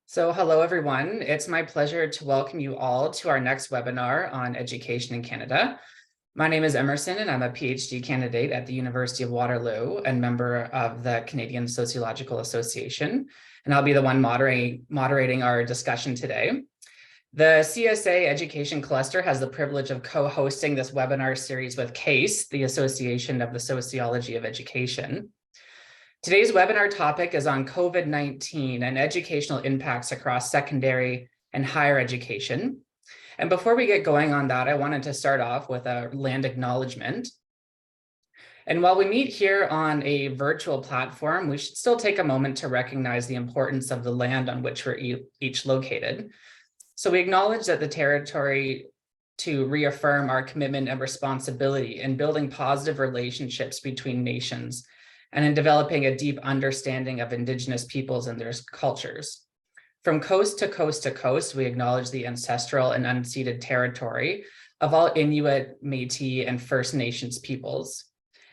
So hello, everyone. It's my pleasure to welcome you all to our next webinar on education in Canada. My name is Emerson, and I'm a PhD candidate at the University of Waterloo and member of the Canadian Sociological Association. And I'll be the one moderating our discussion today. The CSA Education Cluster has the privilege of co-hosting this webinar series with CASE, the Association of the Sociology of Education. Today's webinar topic is on COVID-19 and educational impacts across secondary and higher education. And before we get going on that, I wanted to start off with a land acknowledgement. And while we meet here on a virtual platform, we should still take a moment to recognize the importance of the land on which we're each located. So we acknowledge that the territory to reaffirm our commitment and responsibility in building positive relationships between nations and in developing a deep understanding of Indigenous peoples and their cultures. From coast to coast to coast, we acknowledge the ancestral and unceded territory of all Inuit, Métis, and First Nations peoples.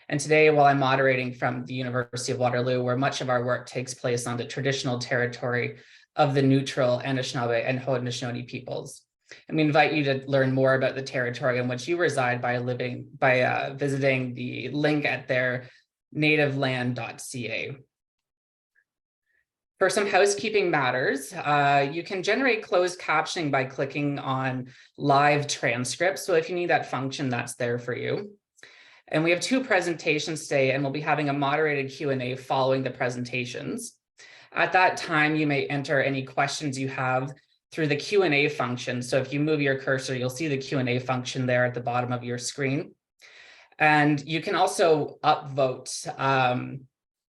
And today, while I'm moderating from the University of Waterloo, where much of our work takes place on the traditional territory of the neutral Anishinaabe and Haudenosaunee peoples. And we invite you to learn more about the territory in which you reside by visiting the link at their nativeland.ca. For some housekeeping matters, you can generate closed captioning by clicking on live transcripts. So if you need that function, that's there for you. And we have two presentations today, and we'll be having a moderated Q&A following the presentations. At that time, you may enter any questions you have through the Q&A function. So if you move your cursor, you'll see the Q&A function there at the bottom of your screen. And you can also upvote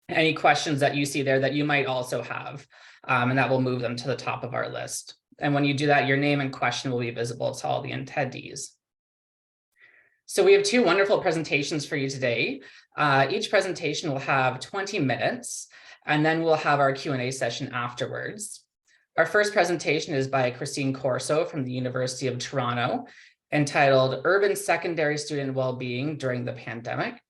any questions that you see there that you might also have, and that will move them to the top of our list. And when you do that, your name and question will be visible to all the attendees. So we have two wonderful presentations for you today. Each presentation will have 20 minutes, and then we'll have our Q&A session afterwards. Our first presentation is by Christine Corso from the University of Toronto, entitled Urban Secondary Student Wellbeing During the Pandemic.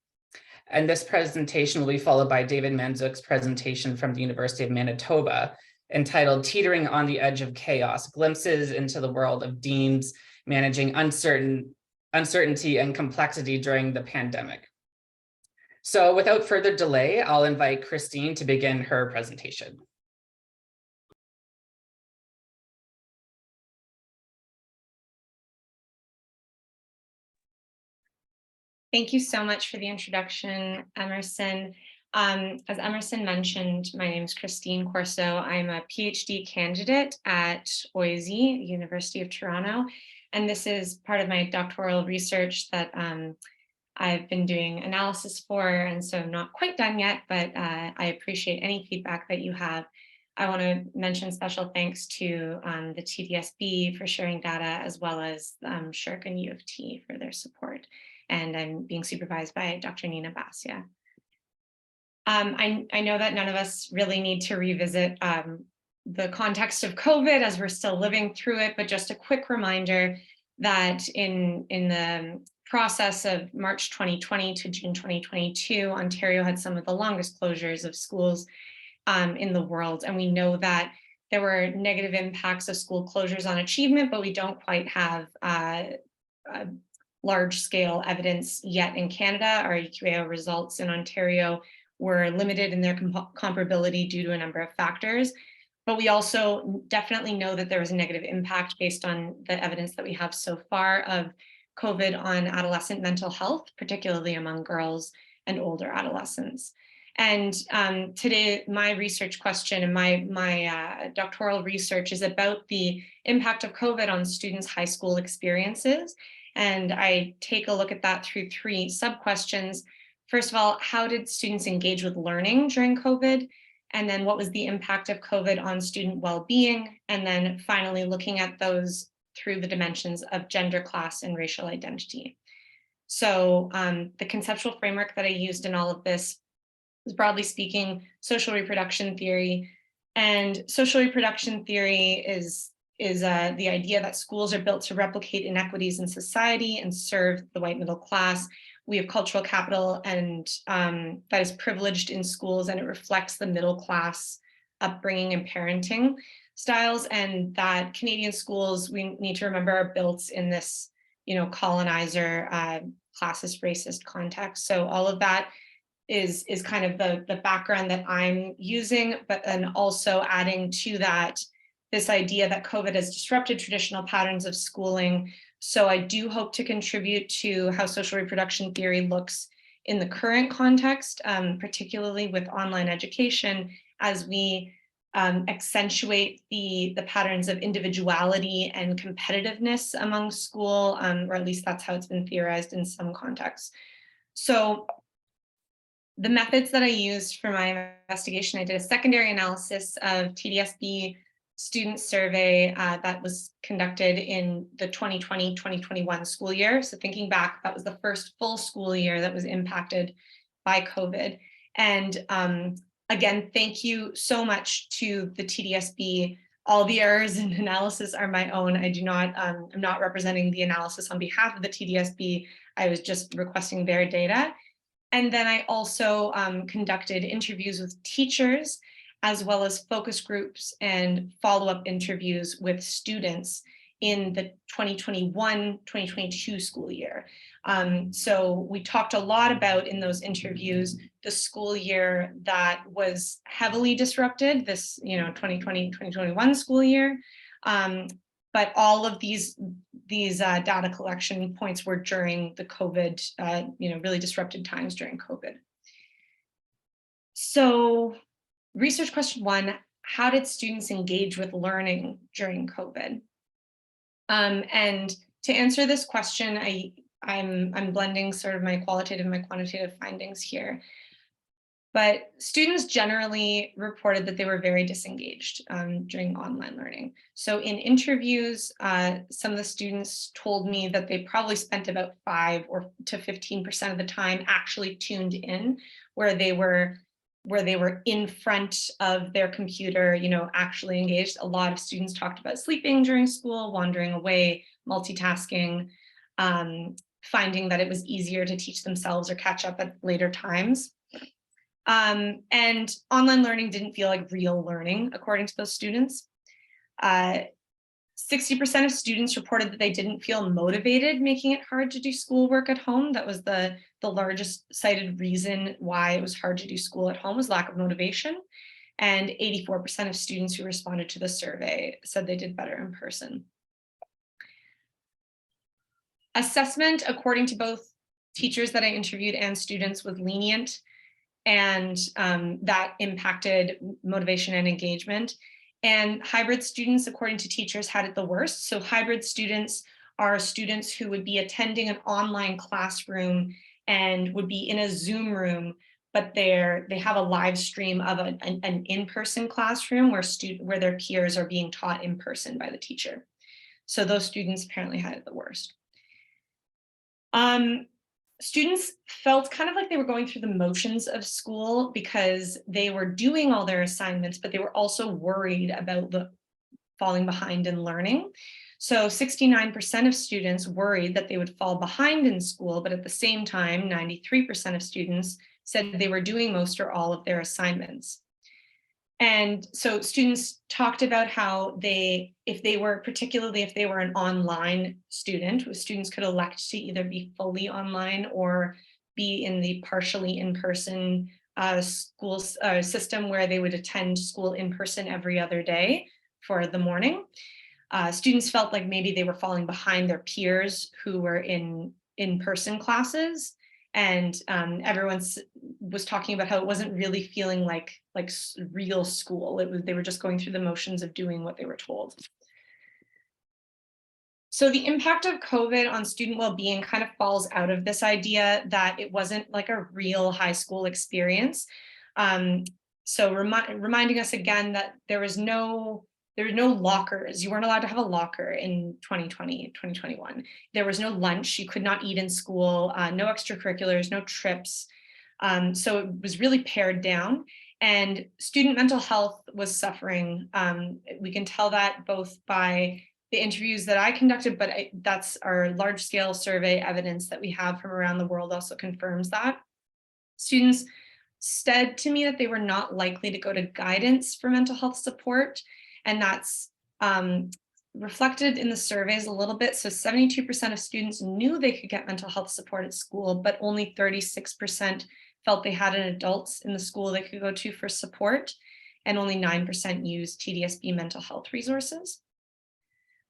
And this presentation will be followed by David Mandzuk's presentation from the University of Manitoba, entitled Teetering on the Edge of Chaos, Glimpses into the World of Deans Managing Uncertainty and Complexity During the Pandemic. So without further delay, I'll invite Christine to begin her presentation. Thank you so much for the introduction, Emerson. As Emerson mentioned, my name is Christine Corso. I'm a PhD candidate at OISE, University of Toronto, and this is part of my doctoral research that I've been doing analysis for, and so not quite done yet, but I appreciate any feedback that you have. I want to mention special thanks to the TDSB for sharing data, as well as SSHRC and U of T for their support. And I'm being supervised by Dr. Nina Basia. I know that none of us really need to revisit the context of COVID as we're still living through it, but just a quick reminder that in the process of March 2020 to June 2022, Ontario had some of the longest closures of schools in the world. And we know that there were negative impacts of school closures on achievement, but we don't quite have large-scale evidence yet in Canada. Our EQAO results in Ontario were limited in their comparability due to a number of factors. But we also definitely know that there was a negative impact based on the evidence that we have so far of COVID on adolescent mental health, particularly among girls and older adolescents. And today, my research question and my doctoral research is about the impact of COVID on students' high school experiences. And I take a look at that through three sub-questions. First of all, how did students engage with learning during COVID? And then what was the impact of COVID on student well-being? And then finally, looking at those through the dimensions of gender, class, and racial identity. So the conceptual framework that I used in all of this is, broadly speaking, social reproduction theory. And social reproduction theory is the idea that schools are built to replicate inequities in society and serve the white middle class. We have cultural capital, and that is privileged in schools, and it reflects the middle class upbringing and parenting. styles, and that Canadian schools, we need to remember, are built in this, colonizer, classist, racist context. So all of that is kind of the background that I'm using, but then also adding to that this idea that COVID has disrupted traditional patterns of schooling. So I do hope to contribute to how social reproduction theory looks in the current context, particularly with online education, as we accentuate the patterns of individuality and competitiveness among school, or at least that's how it's been theorized in some contexts. So the methods that I used for my investigation, I did a secondary analysis of TDSB student survey that was conducted in the 2020-2021 school year. So thinking back, that was the first full school year that was impacted by COVID. And again, thank you so much to the TDSB. All the errors and analysis are my own. I do not, I'm not representing the analysis on behalf of the TDSB. I was just requesting their data. And then I also conducted interviews with teachers, as well as focus groups and follow-up interviews with students in the 2021-2022 school year. So we talked a lot about in those interviews the school year that was heavily disrupted, this 2020-2021 school year. But all of these data collection points were during the COVID, really disrupted times during COVID. So research question 1, how did students engage with learning during COVID? And to answer this question, I'm blending sort of my qualitative and my quantitative findings here. But students generally reported that they were very disengaged during online learning. So in interviews, some of the students told me that they probably spent about 5 to 15% of the time actually tuned in, where they were in front of their computer, actually engaged. A lot of students talked about sleeping during school, wandering away, multitasking, finding that it was easier to teach themselves or catch up at later times. And online learning didn't feel like real learning, according to those students. 60% of students reported that they didn't feel motivated, making it hard to do schoolwork at home. That was the largest cited reason why it was hard to do school at home, was lack of motivation. And 84% of students who responded to the survey said they did better in person. Assessment, according to both teachers that I interviewed and students, was lenient, and that impacted motivation and engagement. And hybrid students, according to teachers, had it the worst. So hybrid students are students who would be attending an online classroom and would be in a Zoom room, but they have a live stream of an in-person classroom where their peers are being taught in person by the teacher. So those students apparently had it the worst. Students felt kind of like they were going through the motions of school because they were doing all their assignments, but they were also worried about the falling behind in learning. So 69% of students worried that they would fall behind in school, but at the same time, 93% of students said they were doing most or all of their assignments. And so students talked about how particularly if they were an online student, students could elect to either be fully online or be in the partially in-person school system where they would attend school in person every other day for the morning. Students felt like maybe they were falling behind their peers who were in in-person classes. And everyone was talking about how it wasn't really feeling like real school. They were just going through the motions of doing what they were told. So the impact of COVID on student well-being kind of falls out of this idea that it wasn't like a real high school experience. So reminding us again that there were no lockers. You weren't allowed to have a locker in 2020, 2021. There was no lunch. You could not eat in school, no extracurriculars, no trips. So it was really pared down, and student mental health was suffering. We can tell that both by the interviews that I conducted, but that's our large scale survey evidence that we have from around the world also confirms that. Students said to me that they were not likely to go to guidance for mental health support. And that's reflected in the surveys a little bit. So 72% of students knew they could get mental health support at school, but only 36% felt they had an adult in the school they could go to for support, and only 9% used TDSB mental health resources.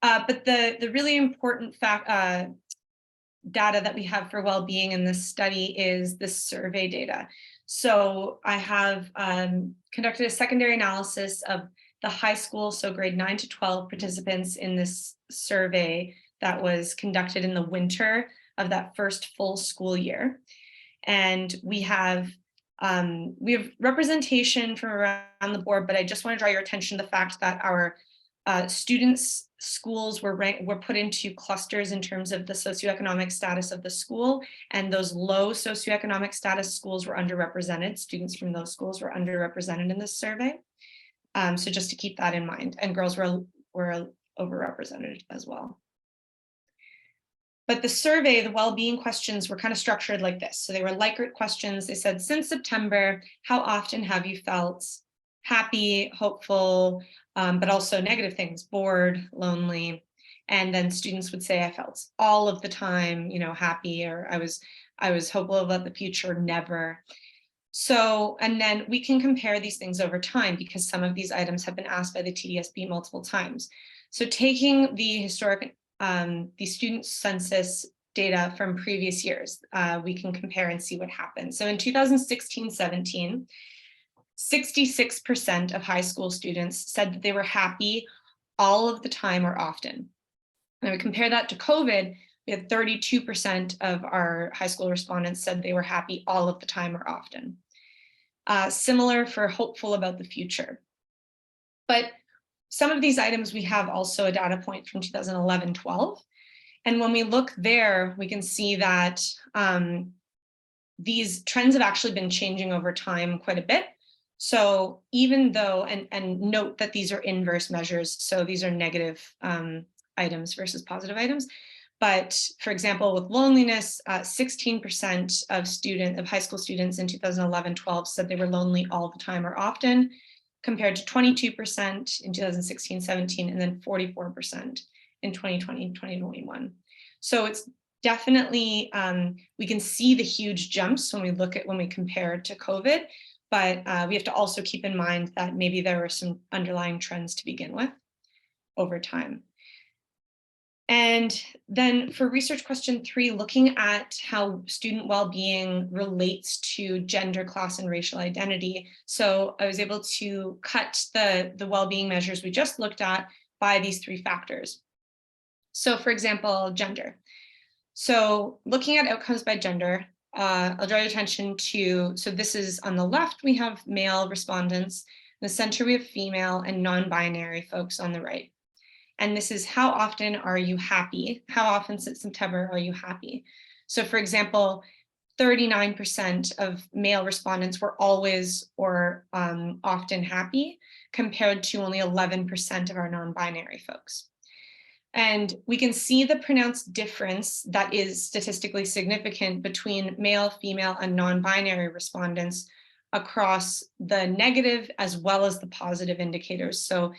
But the really important data that we have for well-being in this study is the survey data. So I have conducted a secondary analysis of the high school, so grade 9 to 12 participants in this survey that was conducted in the winter of that first full school year. And we have representation from around the board, but I just want to draw your attention to the fact that our students' schools were put into clusters in terms of the socioeconomic status of the school, and those low socioeconomic status schools were underrepresented. Students from those schools were underrepresented in this survey. So just to keep that in mind, and girls were overrepresented as well. But the survey, the well-being questions were kind of structured like this. So they were Likert questions. They said, since September, how often have you felt happy, hopeful, but also negative things, bored, lonely? And then students would say, I felt all of the time, happy, or I was hopeful about the future, never. So, and then we can compare these things over time because some of these items have been asked by the TDSB multiple times. So taking the historic, the student census data from previous years, we can compare and see what happened. So in 2016-17, 66% of high school students said that they were happy all of the time or often. And we compare that to COVID, we had 32% of our high school respondents said they were happy all of the time or often. Similar for hopeful about the future. But some of these items, we have also a data point from 2011-12. And when we look there, we can see that these trends have actually been changing over time quite a bit. So even though, and note that these are inverse measures, so these are negative items versus positive items. But for example, with loneliness, 16% of high school students in 2011-12 said they were lonely all the time or often, compared to 22% in 2016-17, and then 44% in 2020-2021. So it's definitely, we can see the huge jumps when we compare to COVID, but we have to also keep in mind that maybe there were some underlying trends to begin with over time. And then for research question 3, looking at how student well-being relates to gender, class, and racial identity. So I was able to cut the well-being measures we just looked at by these 3 factors. So for example, gender. So looking at outcomes by gender, I'll draw your attention to, so this is on the left, we have male respondents, in the center we have female, and non-binary folks on the right. And this is how often are you happy? How often since September are you happy? So for example, 39% of male respondents were always or often happy, compared to only 11% of our non-binary folks. And we can see the pronounced difference that is statistically significant between male, female, and non-binary respondents across the negative as well as the positive indicators. So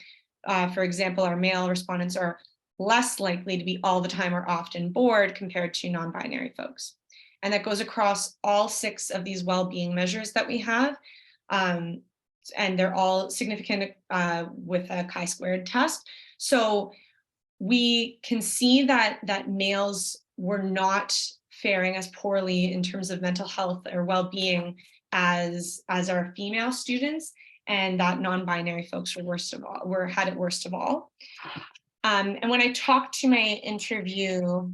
for example, our male respondents are less likely to be all the time or often bored compared to non-binary folks. And that goes across all 6 of these well-being measures that we have. And they're all significant with a chi-squared test. So we can see that males were not faring as poorly in terms of mental health or well-being as our female students, and that non-binary folks were had it worst of all. And when I talked to my interviewees,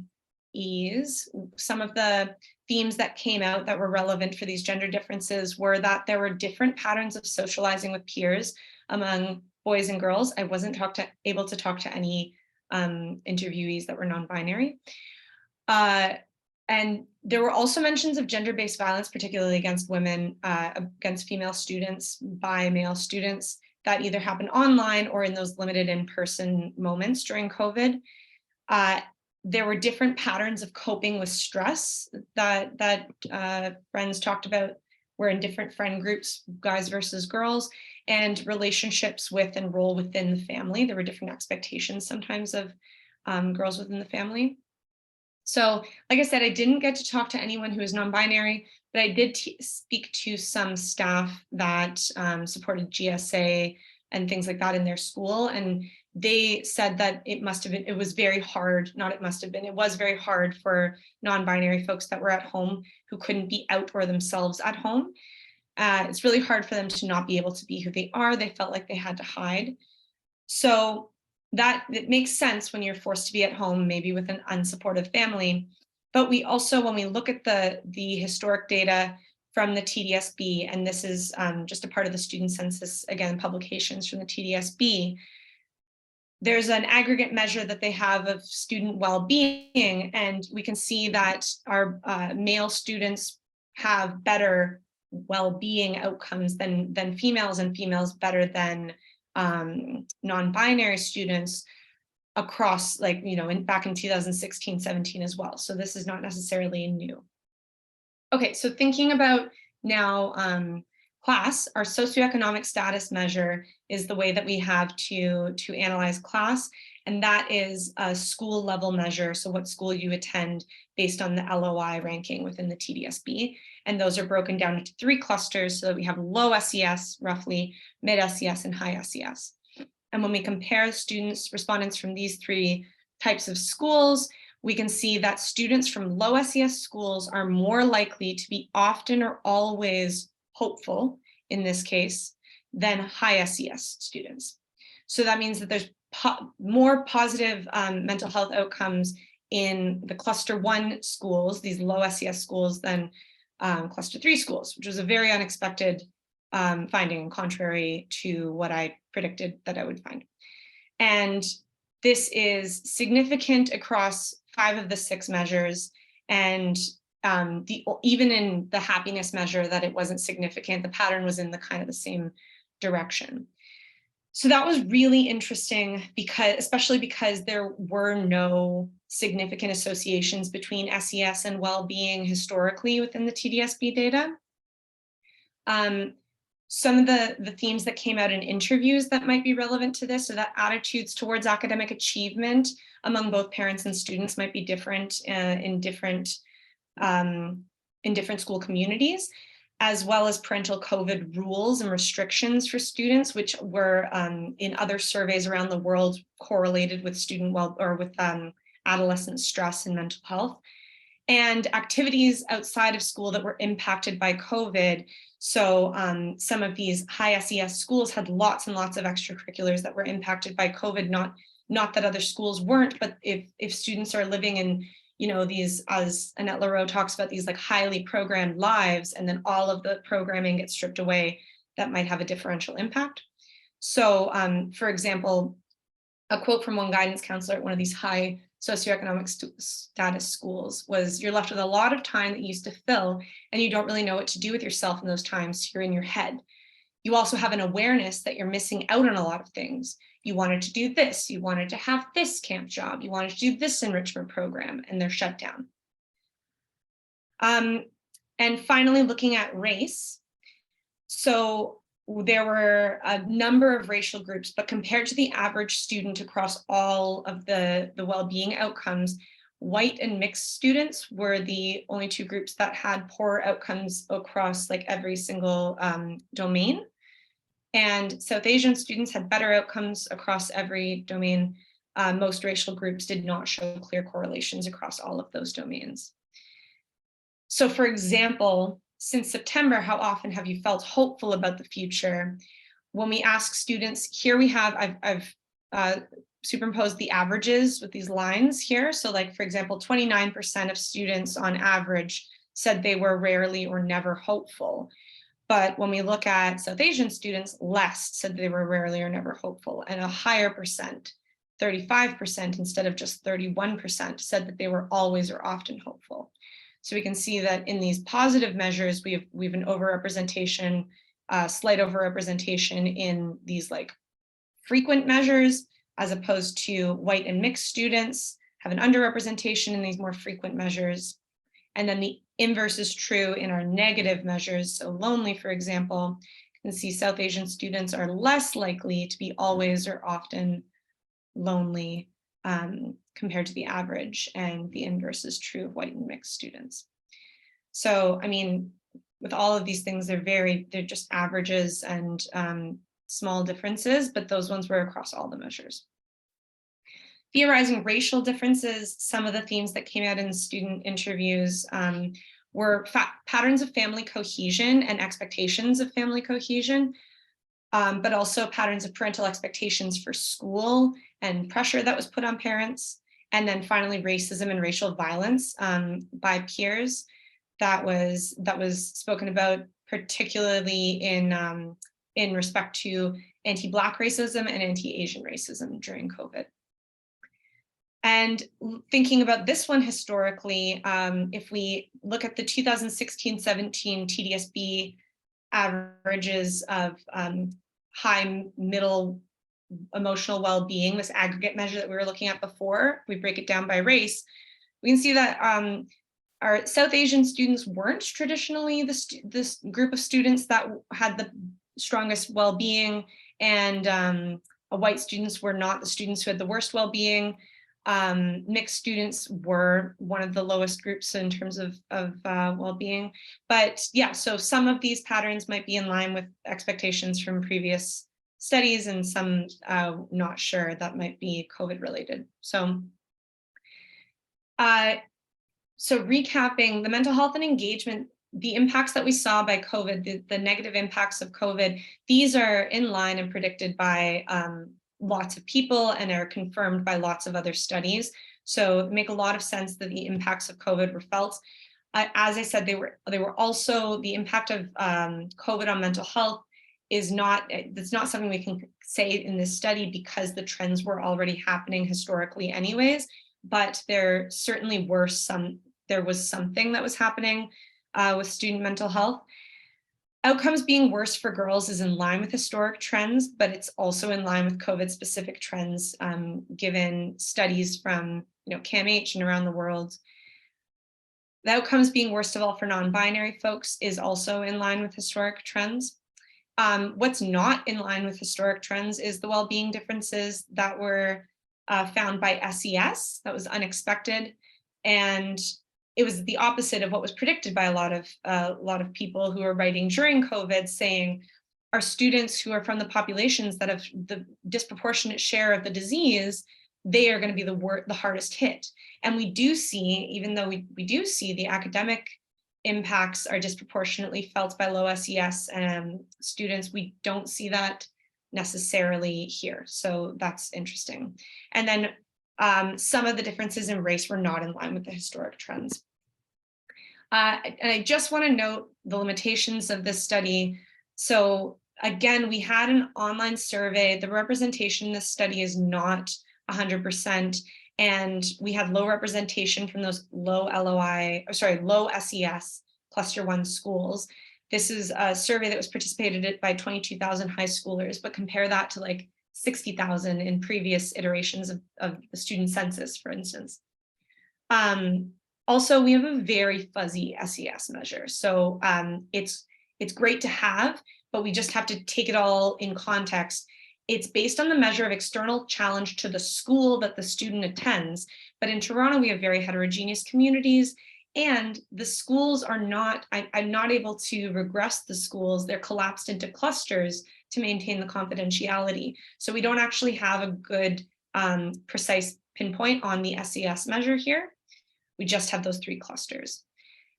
some of the themes that came out that were relevant for these gender differences were that there were different patterns of socializing with peers among boys and girls. I wasn't able to talk to any interviewees that were non-binary. And there were also mentions of gender-based violence, particularly against women, against female students by male students, that either happened online or in those limited in-person moments during COVID. There were different patterns of coping with stress that friends talked about, were in different friend groups, guys versus girls. and relationships with and role within the family. There were different expectations sometimes of girls within the family. So, like I said, I didn't get to talk to anyone who is non-binary, but I did speak to some staff that supported GSA and things like that in their school. And they said that it was very hard, it was very hard for non-binary folks that were at home who couldn't be out or themselves at home. It's really hard for them to not be able to be who they are. They felt like they had to hide. So that it makes sense when you're forced to be at home, maybe with an unsupportive family. But we also, when we look at the historic data from the TDSB, and this is just a part of the student census, again, publications from the TDSB, there's an aggregate measure that they have of student well-being, and we can see that our male students have better well-being outcomes than females, and females better than non-binary students across, back in 2016, 17 as well. So this is not necessarily new. Okay, so thinking about now class, our socioeconomic status measure is the way that we have to analyze class, and that is a school level measure. So what school you attend based on the LOI ranking within the TDSB. And those are broken down into 3 clusters so that we have low SES, roughly, mid SES, and high SES. And when we compare respondents from these 3 types of schools, we can see that students from low SES schools are more likely to be often or always hopeful, in this case, than high SES students. So that means that there's more positive mental health outcomes in the cluster 1 schools, these low SES schools, than cluster 3 schools, which was a very unexpected finding, contrary to what I predicted that I would find. And this is significant across 5 of the 6 measures, and even in the happiness measure that it wasn't significant, the pattern was in the kind of the same direction. So that was really interesting, especially because there were no significant associations between SES and well-being historically within the TDSB data. Some of the themes that came out in interviews that might be relevant to this are that attitudes towards academic achievement among both parents and students might be different in different school communities, as well as parental COVID rules and restrictions for students, which were in other surveys around the world correlated with adolescent stress and mental health, and activities outside of school that were impacted by COVID. So some of these high SES schools had lots and lots of extracurriculars that were impacted by COVID, not that other schools weren't, but if students are living in, these, as Annette LaCroix talks about, these like highly programmed lives, and then all of the programming gets stripped away, that might have a differential impact. So for example, a quote from one guidance counselor at one of these high socioeconomic status schools was, "You're left with a lot of time that you used to fill, and you don't really know what to do with yourself in those times. You're in your head. You also have an awareness that you're missing out on a lot of things. You wanted to do this, you wanted to have this camp job, you wanted to do this enrichment program, and they're shut down." And finally, looking at race. So there were a number of racial groups, but compared to the average student across all of the well-being outcomes, white and mixed students were the only 2 groups that had poor outcomes across like every single domain. And South Asian students had better outcomes across every domain. Most racial groups did not show clear correlations across all of those domains. So for example, since September, how often have you felt hopeful about the future? When we ask students, here we have, I've superimposed the averages with these lines here. So like, for example, 29% of students on average said they were rarely or never hopeful. But when we look at South Asian students, less said they were rarely or never hopeful, and a higher percent, 35% instead of just 31%, said that they were always or often hopeful. So we can see that in these positive measures, we have an overrepresentation, slight overrepresentation in these like frequent measures, as opposed to white and mixed students have an underrepresentation in these more frequent measures. And then the inverse is true in our negative measures. So lonely, for example, can see South Asian students are less likely to be always or often lonely compared to the average, and the inverse is true of white and mixed students. So, I mean, with all of these things, they're just averages and small differences, but those ones were across all the measures. Theorizing racial differences, some of the themes that came out in student interviews were patterns of family cohesion and expectations of family cohesion, but also patterns of parental expectations for school and pressure that was put on parents. And then finally, racism and racial violence by peers that was spoken about, particularly in respect to anti-Black racism and anti-Asian racism during COVID. And thinking about this one historically, if we look at the 2016-17 TDSB averages of high, middle emotional well-being, this aggregate measure that we were looking at before, we break it down by race, we can see that our South Asian students weren't traditionally this group of students that had the strongest well-being, and white students were not the students who had the worst well-being. Mixed students were one of the lowest groups in terms of well-being. But yeah, so some of these patterns might be in line with expectations from previous studies, and some not sure, that might be COVID related. So recapping the mental health and engagement, the impacts that we saw by COVID, the negative impacts of COVID, these are in line and predicted by lots of people and are confirmed by lots of other studies. So it make a lot of sense that the impacts of COVID were felt. As I said, they were also, the impact of COVID on mental health is not, it's not something we can say in this study because the trends were already happening historically anyways, but there certainly were there was something that was happening with student mental health. Outcomes being worse for girls is in line with historic trends, but it's also in line with COVID-specific trends, given studies from CAMH and around the world. The outcomes being worst of all for non-binary folks is also in line with historic trends. What's not in line with historic trends is the well-being differences that were found by SES. That was unexpected, and it was the opposite of what was predicted by a lot of people who are writing during COVID, saying our students who are from the populations that have the disproportionate share of the disease, they are going to be the hardest hit. And we do see, even though we do see the academic impacts are disproportionately felt by low SES students, we don't see that necessarily here. So that's interesting. And then some of the differences in race were not in line with the historic trends. And I just want to note the limitations of this study. So again, we had an online survey. The representation in this study is not 100%. And we had low representation from those low SES cluster 1 schools. This is a survey that was participated by 22,000 high schoolers, but compare that to like 60,000 in previous iterations of the student census, for instance. Also, we have a very fuzzy SES measure. So it's great to have, but we just have to take it all in context. It's based on the measure of external challenge to the school that the student attends. But in Toronto, we have very heterogeneous communities, and the schools are not, I'm not able to regress the schools. They're collapsed into clusters to maintain the confidentiality. So we don't actually have a good precise pinpoint on the SES measure here. We just have those 3 clusters.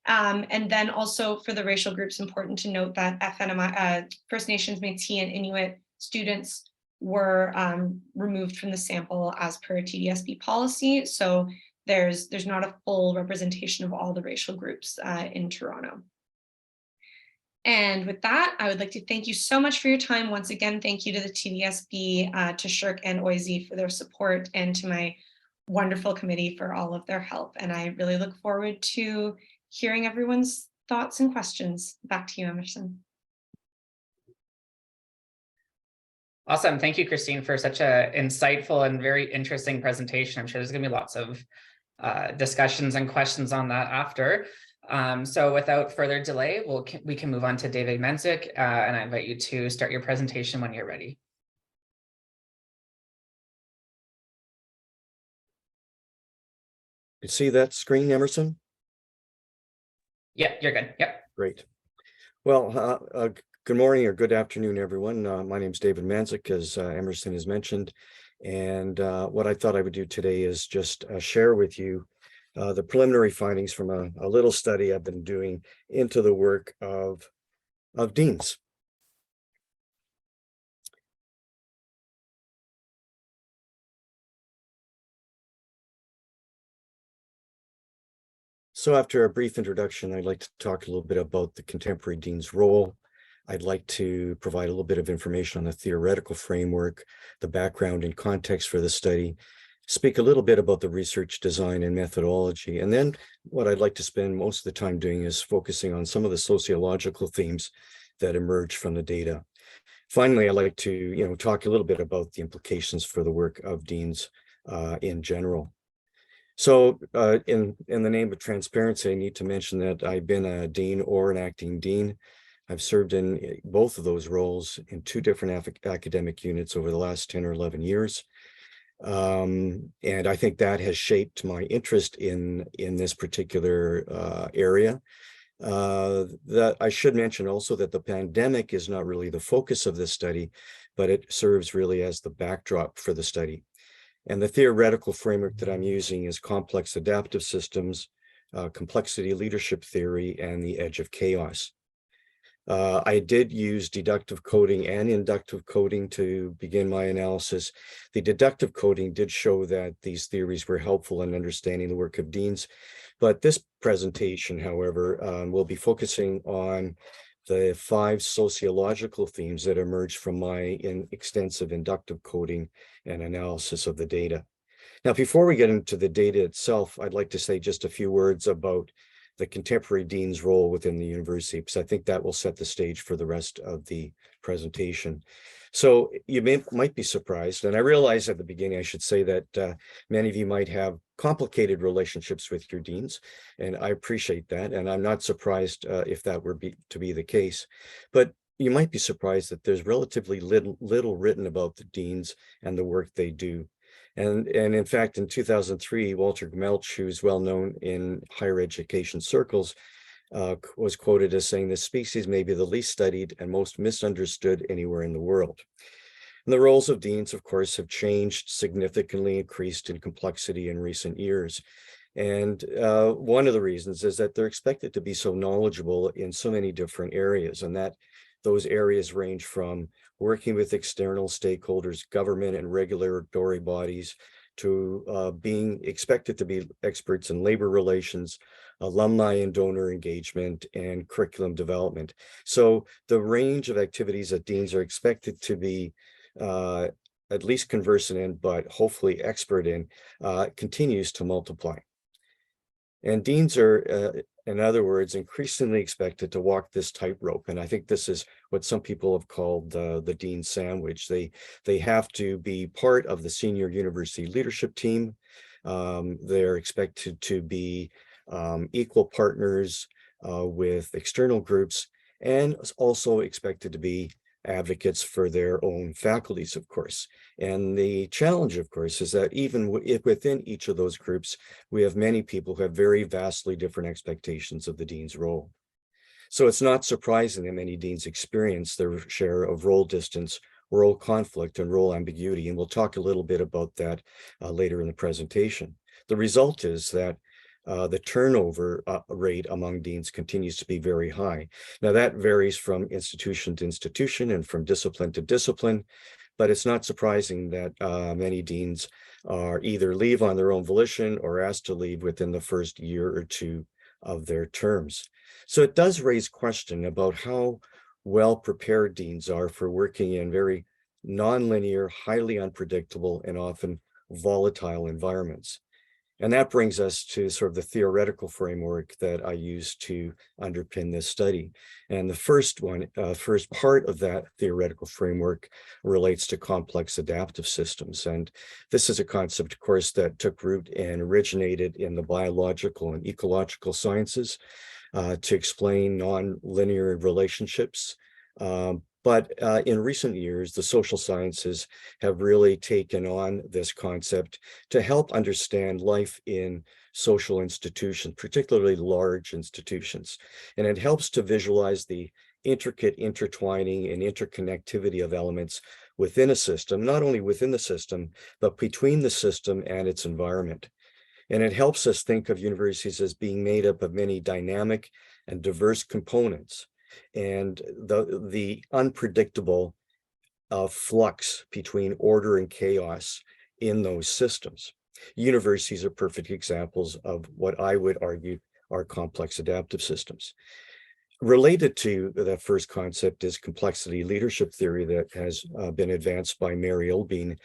And then also for the racial groups, important to note that FNMI, First Nations, Métis, and Inuit students were removed from the sample as per TDSB policy. So there's not a full representation of all the racial groups in Toronto. And with that, I would like to thank you so much for your time. Once again, thank you to the TDSB, to Shirk and OIZ for their support, and to my wonderful committee for all of their help. And I really look forward to hearing everyone's thoughts and questions. Back to you, Emerson. Awesome. Thank you, Christine, for such an insightful and very interesting presentation. I'm sure there's going to be lots of discussions and questions on that after. So without further delay, we can move on to David Mandzuk, and I invite you to start your presentation when you're ready. You see that screen, Emerson? Yeah, you're good. Yep. Great. Well, good morning or good afternoon, everyone. My name is David Mandzuk, as Emerson has mentioned. And what I thought I would do today is just share with you the preliminary findings from a little study I've been doing into the work of deans. So after a brief introduction, I'd like to talk a little bit about the contemporary dean's role. I'd like to provide a little bit of information on the theoretical framework, the background and context for the study, speak a little bit about the research design and methodology. And then what I'd like to spend most of the time doing is focusing on some of the sociological themes that emerge from the data. Finally, I'd like to talk a little bit about the implications for the work of deans in general. So in the name of transparency, I need to mention that I've been a dean or an acting dean. I've served in both of those roles in two different academic units over the last 10 or 11 years. And I think that has shaped my interest in this particular area. That I should mention also that the pandemic is not really the focus of this study, but it serves really as the backdrop for the study. And the theoretical framework that I'm using is complex adaptive systems, complexity leadership theory, and the edge of chaos. I did use deductive coding and inductive coding to begin my analysis. The deductive coding did show that these theories were helpful in understanding the work of deans. But this presentation, however, will be focusing on the 5 sociological themes that emerged from my extensive inductive coding and analysis of the data. Now, before we get into the data itself, I'd like to say just a few words about the contemporary dean's role within the university, because I think that will set the stage for the rest of the presentation. So you might be surprised, and I realize at the beginning I should say that many of you might have complicated relationships with your deans, and I appreciate that, and I'm not surprised if that were to be the case. But you might be surprised that there's relatively little written about the deans and the work they do. And in fact, in 2003, Walter Gmelch, who's well known in higher education circles, was quoted as saying, "This species may be the least studied and most misunderstood anywhere in the world." And the roles of deans, of course, have changed significantly, increased in complexity in recent years. And one of the reasons is that they're expected to be so knowledgeable in so many different areas, and that those areas range from working with external stakeholders, government and regulatory bodies, to being expected to be experts in labor relations, alumni and donor engagement, and curriculum development. So the range of activities that deans are expected to be at least conversant in, but hopefully expert in, continues to multiply. And deans are, in other words, increasingly expected to walk this tightrope. And I think this is what some people have called the dean sandwich. They have to be part of the senior university leadership team. They're expected to be equal partners with external groups, and also expected to be advocates for their own faculties, of course. And the challenge, of course, is that even if within each of those groups, we have many people who have very vastly different expectations of the dean's role. So it's not surprising that many deans experience their share of role distance, role conflict, and role ambiguity. And we'll talk a little bit about that later in the presentation. The result is that the turnover rate among deans continues to be very high. Now, that varies from institution to institution and from discipline to discipline, but it's not surprising that many deans are either leave on their own volition or asked to leave within the first year or two of their terms. So it does raise question about how well prepared deans are for working in very nonlinear, highly unpredictable, and often volatile environments. And that brings us to sort of the theoretical framework that I use to underpin this study. And the first part of that theoretical framework relates to complex adaptive systems. And this is a concept, of course, that took root and originated in the biological and ecological sciences. to explain non-linear relationships. But in recent years, the social sciences have really taken on this concept to help understand life in social institutions, particularly large institutions. And it helps to visualize the intricate intertwining and interconnectivity of elements within a system, not only within the system, but between the system and its environment. And it helps us think of universities as being made up of many dynamic and diverse components, and the unpredictable flux between order and chaos in those systems. Universities are perfect examples of what I would argue are complex adaptive systems. Related to that first concept is complexity leadership theory that has been advanced by Mary Olbein.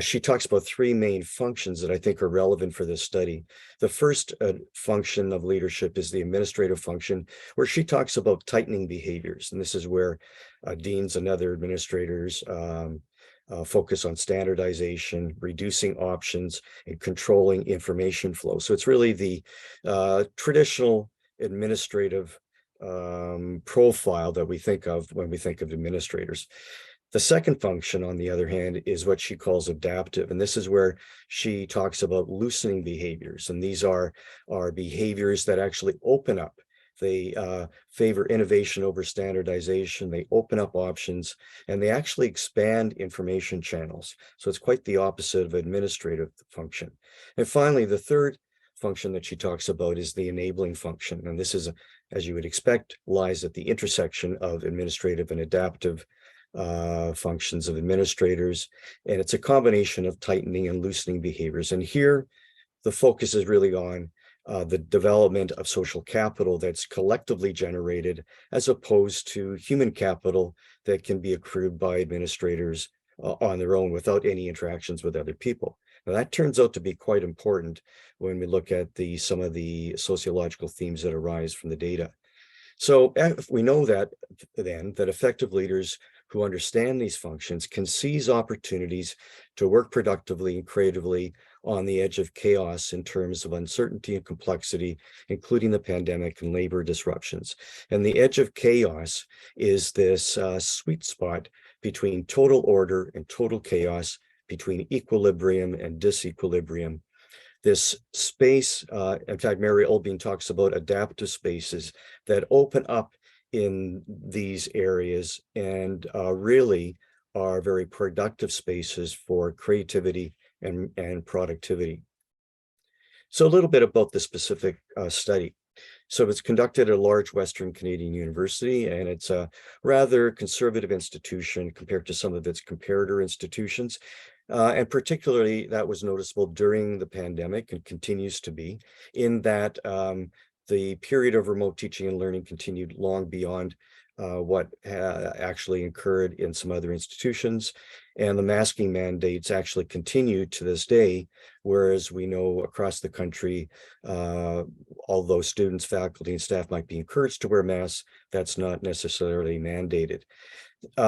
She talks about three main functions that I think are relevant for this study. The first function of leadership is the administrative function, where she talks about tightening behaviors. And this is where deans and other administrators focus on standardization, reducing options, and controlling information flow. So it's really the traditional administrative profile that we think of when we think of administrators. The second function, on the other hand, is what she calls adaptive. And this is where she talks about loosening behaviors. And these are behaviors that actually open up. They favor innovation over standardization. They open up options, and they actually expand information channels. So it's quite the opposite of administrative function. And finally, the third function that she talks about is the enabling function. And this is, as you would expect, lies at the intersection of administrative and adaptive functions of administrators. And it's a combination of tightening and loosening behaviors. And here, the focus is really on the development of social capital that's collectively generated, as opposed to human capital that can be accrued by administrators on their own without any interactions with other people. Now, that turns out to be quite important when we look at some of the sociological themes that arise from the data. So we know that then that effective leaders who understand these functions can seize opportunities to work productively and creatively on the edge of chaos in terms of uncertainty and complexity, including the pandemic and labor disruptions. And the edge of chaos is this sweet spot between total order and total chaos, between equilibrium and disequilibrium. This space, in fact, Mary Olbein talks about adaptive spaces that open up in these areas and really are very productive spaces for creativity and productivity. So a little bit about the specific study. So it's conducted at a large Western Canadian university, and it's a rather conservative institution compared to some of its comparator institutions. And particularly that was noticeable during the pandemic and continues to be, in that the period of remote teaching and learning continued long beyond what actually occurred in some other institutions. And the masking mandates actually continue to this day, whereas we know across the country, although students, faculty, and staff might be encouraged to wear masks, that's not necessarily mandated.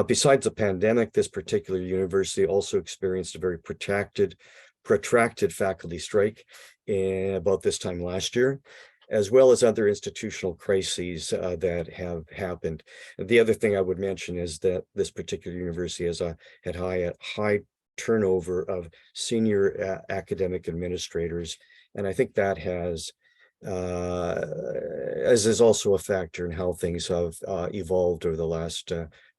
Besides the pandemic, this particular university also experienced a very protracted faculty strike about this time last year, as well as other institutional crises that have happened. And the other thing I would mention is that this particular university had high turnover of senior academic administrators, and I think that has, as is also a factor in how things have evolved over the last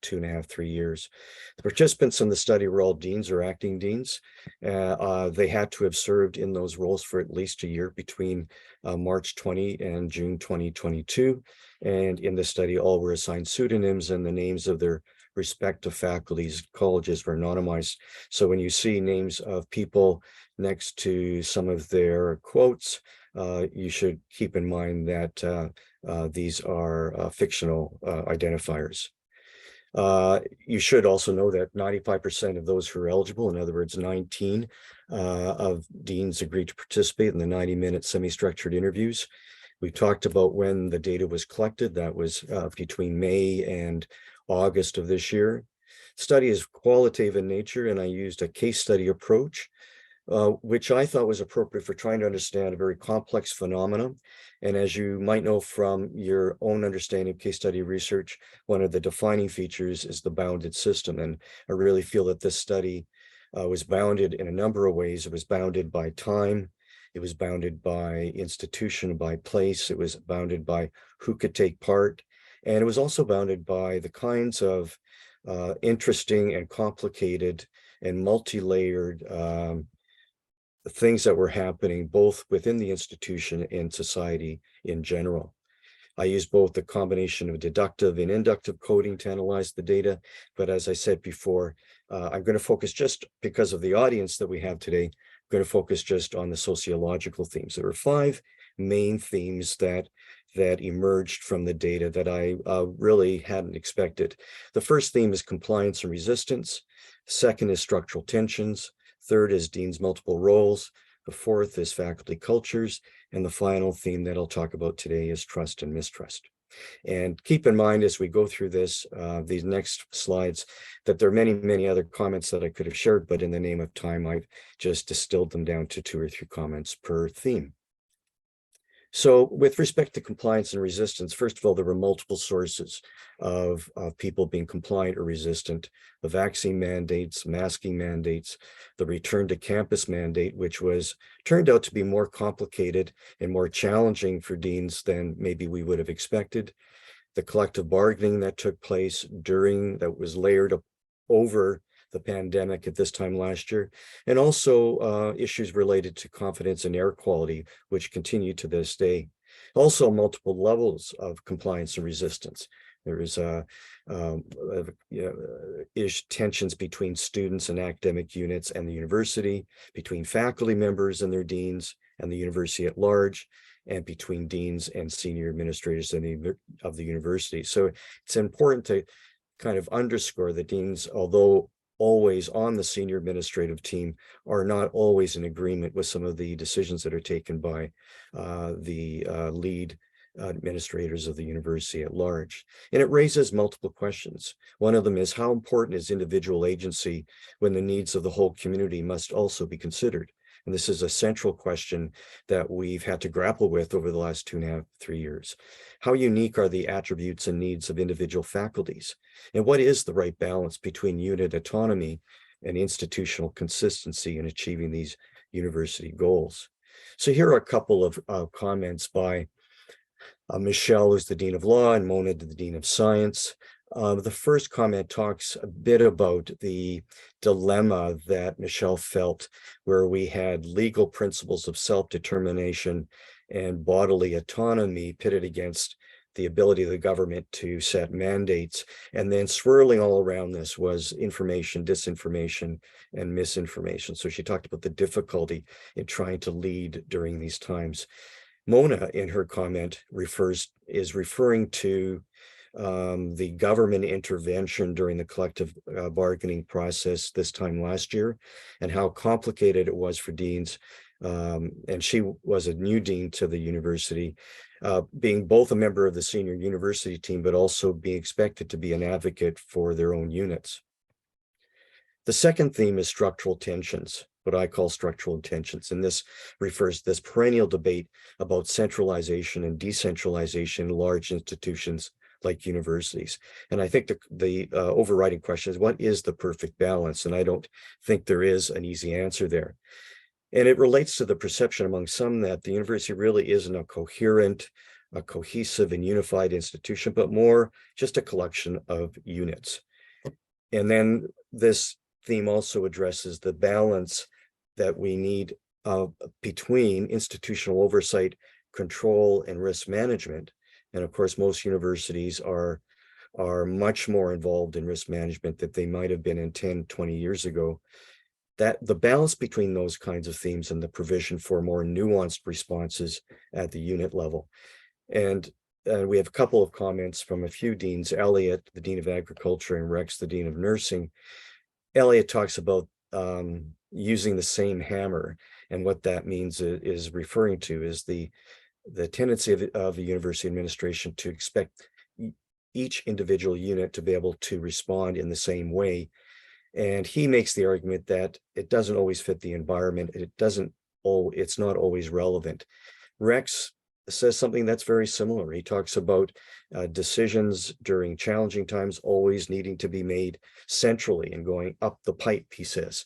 2.5, 3 years. The participants in the study were all deans or acting deans. They had to have served in those roles for at least a year between March 20 and June 2022. And in the study, all were assigned pseudonyms, and the names of their respective faculties, colleges were anonymized. So when you see names of people next to some of their quotes, you should keep in mind that these are fictional identifiers. You should also know that 95% of those who are eligible, in other words, 19 of deans agreed to participate in the 90-minute semi-structured interviews. We talked about when the data was collected. That was between May and August of this year. Study is qualitative in nature, and I used a case study approach. which I thought was appropriate for trying to understand a very complex phenomenon. And as you might know from your own understanding of case study research, one of the defining features is the bounded system. And I really feel that this study was bounded in a number of ways. It was bounded by time. It was bounded by institution, by place. It was bounded by who could take part. And it was also bounded by the kinds of interesting and complicated and multi-layered things that were happening both within the institution and society in general. I use both the combination of deductive and inductive coding to analyze the data. But as I said before, I'm going to focus, just because of the audience that we have today, I'm going to focus just on the sociological themes. There were 5 main themes that emerged from the data that I really hadn't expected. The first theme is compliance and resistance. Second is structural tensions. Third is dean's multiple roles. The fourth is faculty cultures. And the final theme that I'll talk about today is trust and mistrust. And keep in mind as we go through this, these next slides, that there are many, many other comments that I could have shared, but in the name of time, I've just distilled them down to 2 or 3 comments per theme. So with respect to compliance and resistance, first of all, there were multiple sources of people being compliant or resistant: the vaccine mandates, masking mandates, the return to campus mandate, which turned out to be more complicated and more challenging for deans than maybe we would have expected. The collective bargaining that took place that was layered up over the pandemic at this time last year, and also issues related to confidence and air quality, which continue to this day. Also, multiple levels of compliance and resistance. There is tensions between students and academic units and the university, between faculty members and their deans and the university at large, and between deans and senior administrators of the university. So it's important to kind of underscore that deans, although always on the senior administrative team, are not always in agreement with some of the decisions that are taken by the lead administrators of the university at large. And it raises multiple questions. One of them is, how important is individual agency when the needs of the whole community must also be considered? And this is a central question that we've had to grapple with over the last 2.5, 3 years. How unique are the attributes and needs of individual faculties? And what is the right balance between unit autonomy and institutional consistency in achieving these university goals? So here are a couple of comments by Michelle, who's the Dean of Law, and Mona, the Dean of Science. The first comment talks a bit about the dilemma that Michelle felt, where we had legal principles of self-determination and bodily autonomy pitted against the ability of the government to set mandates. And then swirling all around this was information, disinformation, and misinformation. So she talked about the difficulty in trying to lead during these times. Mona, in her comment, is referring to the government intervention during the collective bargaining process this time last year, and how complicated it was for deans. And she was a new dean to the university, being both a member of the senior university team, but also being expected to be an advocate for their own units. The second theme is structural tensions, what I call structural tensions. And this refers to this perennial debate about centralization and decentralization in large institutions like universities. And I think the overriding question is, what is the perfect balance? And I don't think there is an easy answer there. And it relates to the perception among some that the university really isn't a coherent, a cohesive and unified institution, but more just a collection of units. And then this theme also addresses the balance that we need between institutional oversight, control, and risk management. And of course, most universities are much more involved in risk management than they might have been in 10, 20 years ago. That the balance between those kinds of themes and the provision for more nuanced responses at the unit level. And we have a couple of comments from a few deans. Elliot, the Dean of Agriculture, and Rex, the Dean of Nursing. Elliot talks about using the same hammer, and what that means is referring to is the tendency of the university administration to expect each individual unit to be able to respond in the same way, And he makes the argument that it doesn't always fit the environment. It's not always relevant. Rex says something that's very similar. He talks about decisions during challenging times always needing to be made centrally and going up the pipe, he says.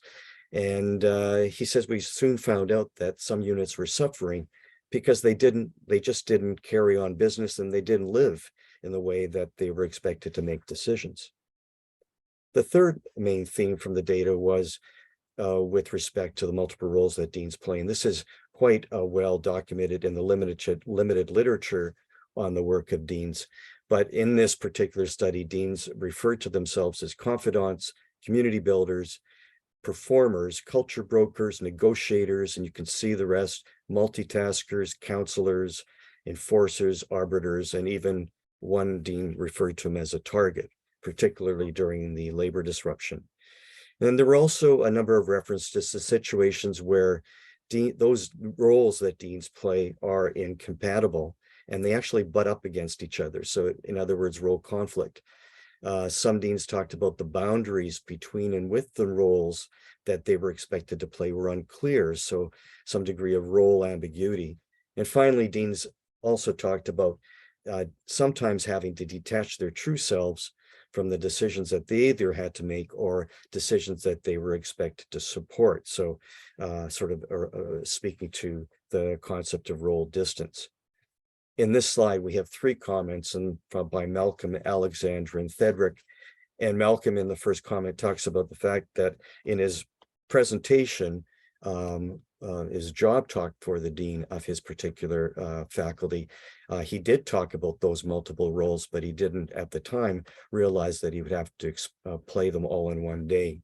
And he says we soon found out that some units were suffering because they just didn't carry on business, and they didn't live in the way that they were expected to make decisions. The third main theme from the data was with respect to the multiple roles that deans play. And this is quite well documented in the limited literature on the work of deans. But in this particular study, deans referred to themselves as confidants, community builders, performers, culture brokers, negotiators, and you can see the rest: multitaskers, counselors, enforcers, arbiters, and even one dean referred to them as a target, particularly during the labor disruption. And there were also a number of references to situations where those roles that deans play are incompatible, and they actually butt up against each other. So in other words, role conflict. Some deans talked about the boundaries between and with the roles that they were expected to play were unclear, so some degree of role ambiguity. And finally, deans also talked about sometimes having to detach their true selves from the decisions that they either had to make or decisions that they were expected to support. So speaking to the concept of role distance. In this slide, we have three comments by Malcolm, Alexandra, and Teetering. And Malcolm, in the first comment, talks about the fact that in his presentation, his job talk for the dean of his particular faculty, he did talk about those multiple roles, but he didn't at the time realize that he would have to play them all in one day.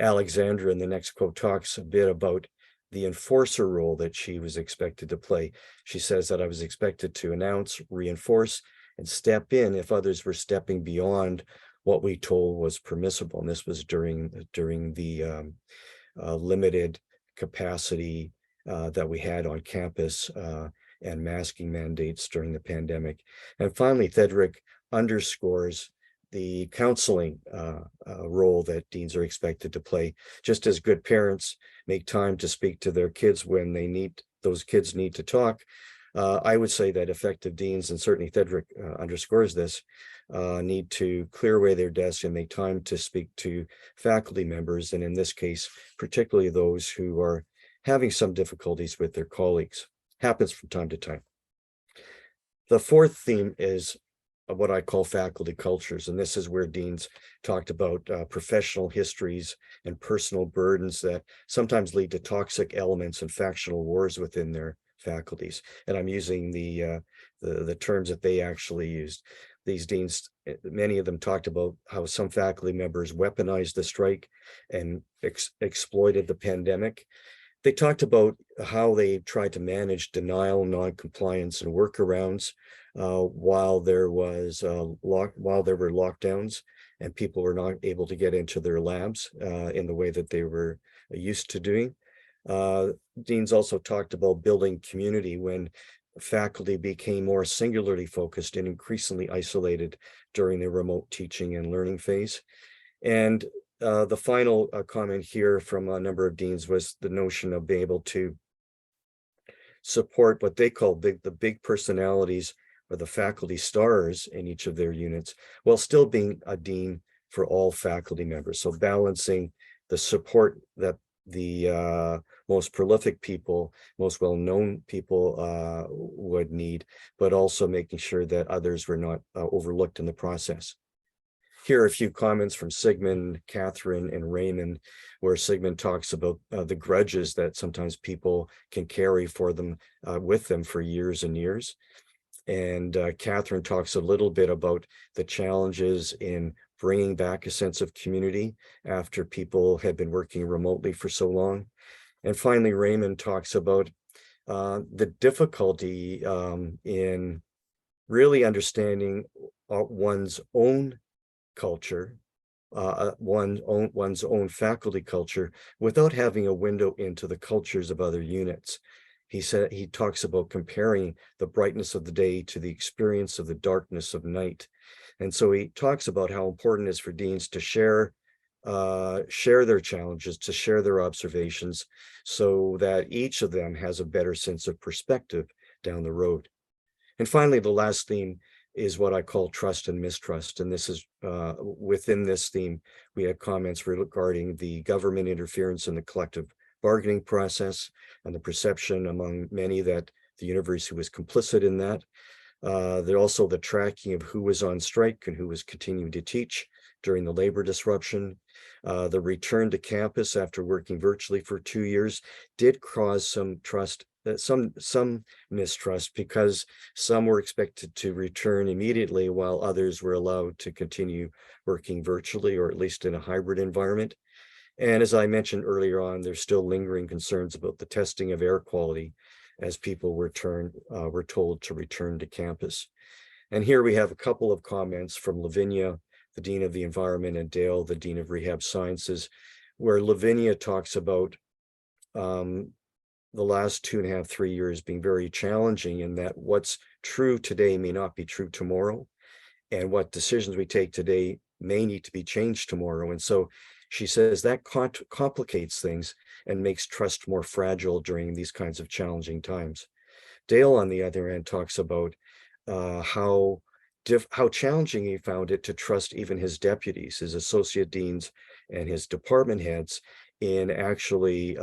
Alexandra, in the next quote, talks a bit about the enforcer role that she was expected to play. She says that I was expected to announce, reinforce, and step in if others were stepping beyond what we told was permissible. And this was during the limited capacity that we had on campus and masking mandates during the pandemic. And finally, Teetering underscores the counseling role that deans are expected to play. Just as good parents make time to speak to their kids when those kids need to talk, I would say that effective deans, and certainly Teetering underscores this, need to clear away their desks and make time to speak to faculty members, and in this case, particularly those who are having some difficulties with their colleagues. Happens from time to time. The fourth theme is what I call faculty cultures, and this is where deans talked about professional histories and personal burdens that sometimes lead to toxic elements and factional wars within their faculties. And I'm using the terms that they actually used. These deans, many of them talked about how some faculty members weaponized the strike and exploited the pandemic. They talked about how they tried to manage denial, non-compliance, and workarounds while there were lockdowns and people were not able to get into their labs in the way that they were used to doing. Deans also talked about building community when faculty became more singularly focused and increasingly isolated during the remote teaching and learning phase. And the final comment here from a number of deans was the notion of being able to support what they call the big personalities or the faculty stars in each of their units, while still being a dean for all faculty members. So balancing the support that the most prolific people, most well-known people would need, but also making sure that others were not overlooked in the process. Here are a few comments from Sigmund, Catherine, and Raymond, where Sigmund talks about the grudges that sometimes people can carry for them with them for years and years. And Catherine talks a little bit about the challenges in bringing back a sense of community after people had been working remotely for so long. And finally, Raymond talks about the difficulty in really understanding one's own culture, one's own faculty culture, without having a window into the cultures of other units. He talks about comparing the brightness of the day to the experience of the darkness of night. And so he talks about how important it is for deans to share share their challenges, to share their observations, so that each of them has a better sense of perspective down the road. And finally, the last theme is what I call trust and mistrust. And this is within this theme, we had comments regarding the government interference in the collective bargaining process and the perception among many that the university was complicit in that. There also the tracking of who was on strike and who was continuing to teach during the labor disruption. The return to campus after working virtually for 2 years did cause some mistrust, because some were expected to return immediately while others were allowed to continue working virtually, or at least in a hybrid environment. And as I mentioned earlier on, there's still lingering concerns about the testing of air quality as people were told to return to campus. And here we have a couple of comments from Lavinia, the Dean of the Environment, and Dale, the Dean of Rehab Sciences, where Lavinia talks about the last 2.5, 3 years being very challenging, in that what's true today may not be true tomorrow, and what decisions we take today may need to be changed tomorrow. And so she says that complicates things and makes trust more fragile during these kinds of challenging times. Dale, on the other hand, talks about how challenging he found it to trust even his deputies, his associate deans, and his department heads in actually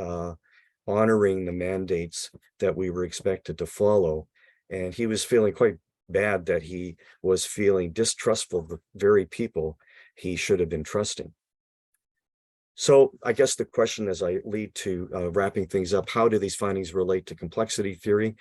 honoring the mandates that we were expected to follow. And he was feeling quite bad that he was feeling distrustful of the very people he should have been trusting. So I guess the question, as I lead to wrapping things up, how do these findings relate to complexity theory?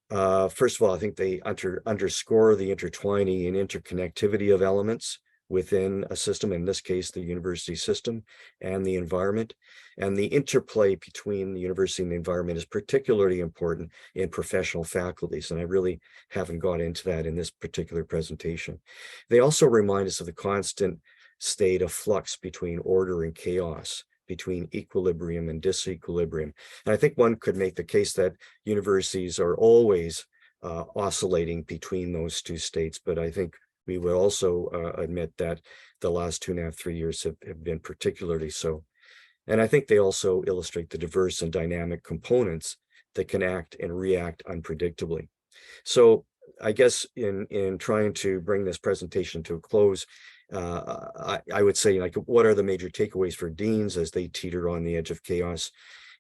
First of all, I think they underscore the intertwining and interconnectivity of elements within a system, in this case, the university system and the environment. And the interplay between the university and the environment is particularly important in professional faculties. And I really haven't got into that in this particular presentation. They also remind us of the constant state of flux between order and chaos, between equilibrium and disequilibrium. And I think one could make the case that universities are always oscillating between those two states, but I think we would also admit that the last 2.5, 3 years have been particularly so. And I think they also illustrate the diverse and dynamic components that can act and react unpredictably. So I guess in trying to bring this presentation to a close, I would say, like, what are the major takeaways for deans as they teeter on the edge of chaos?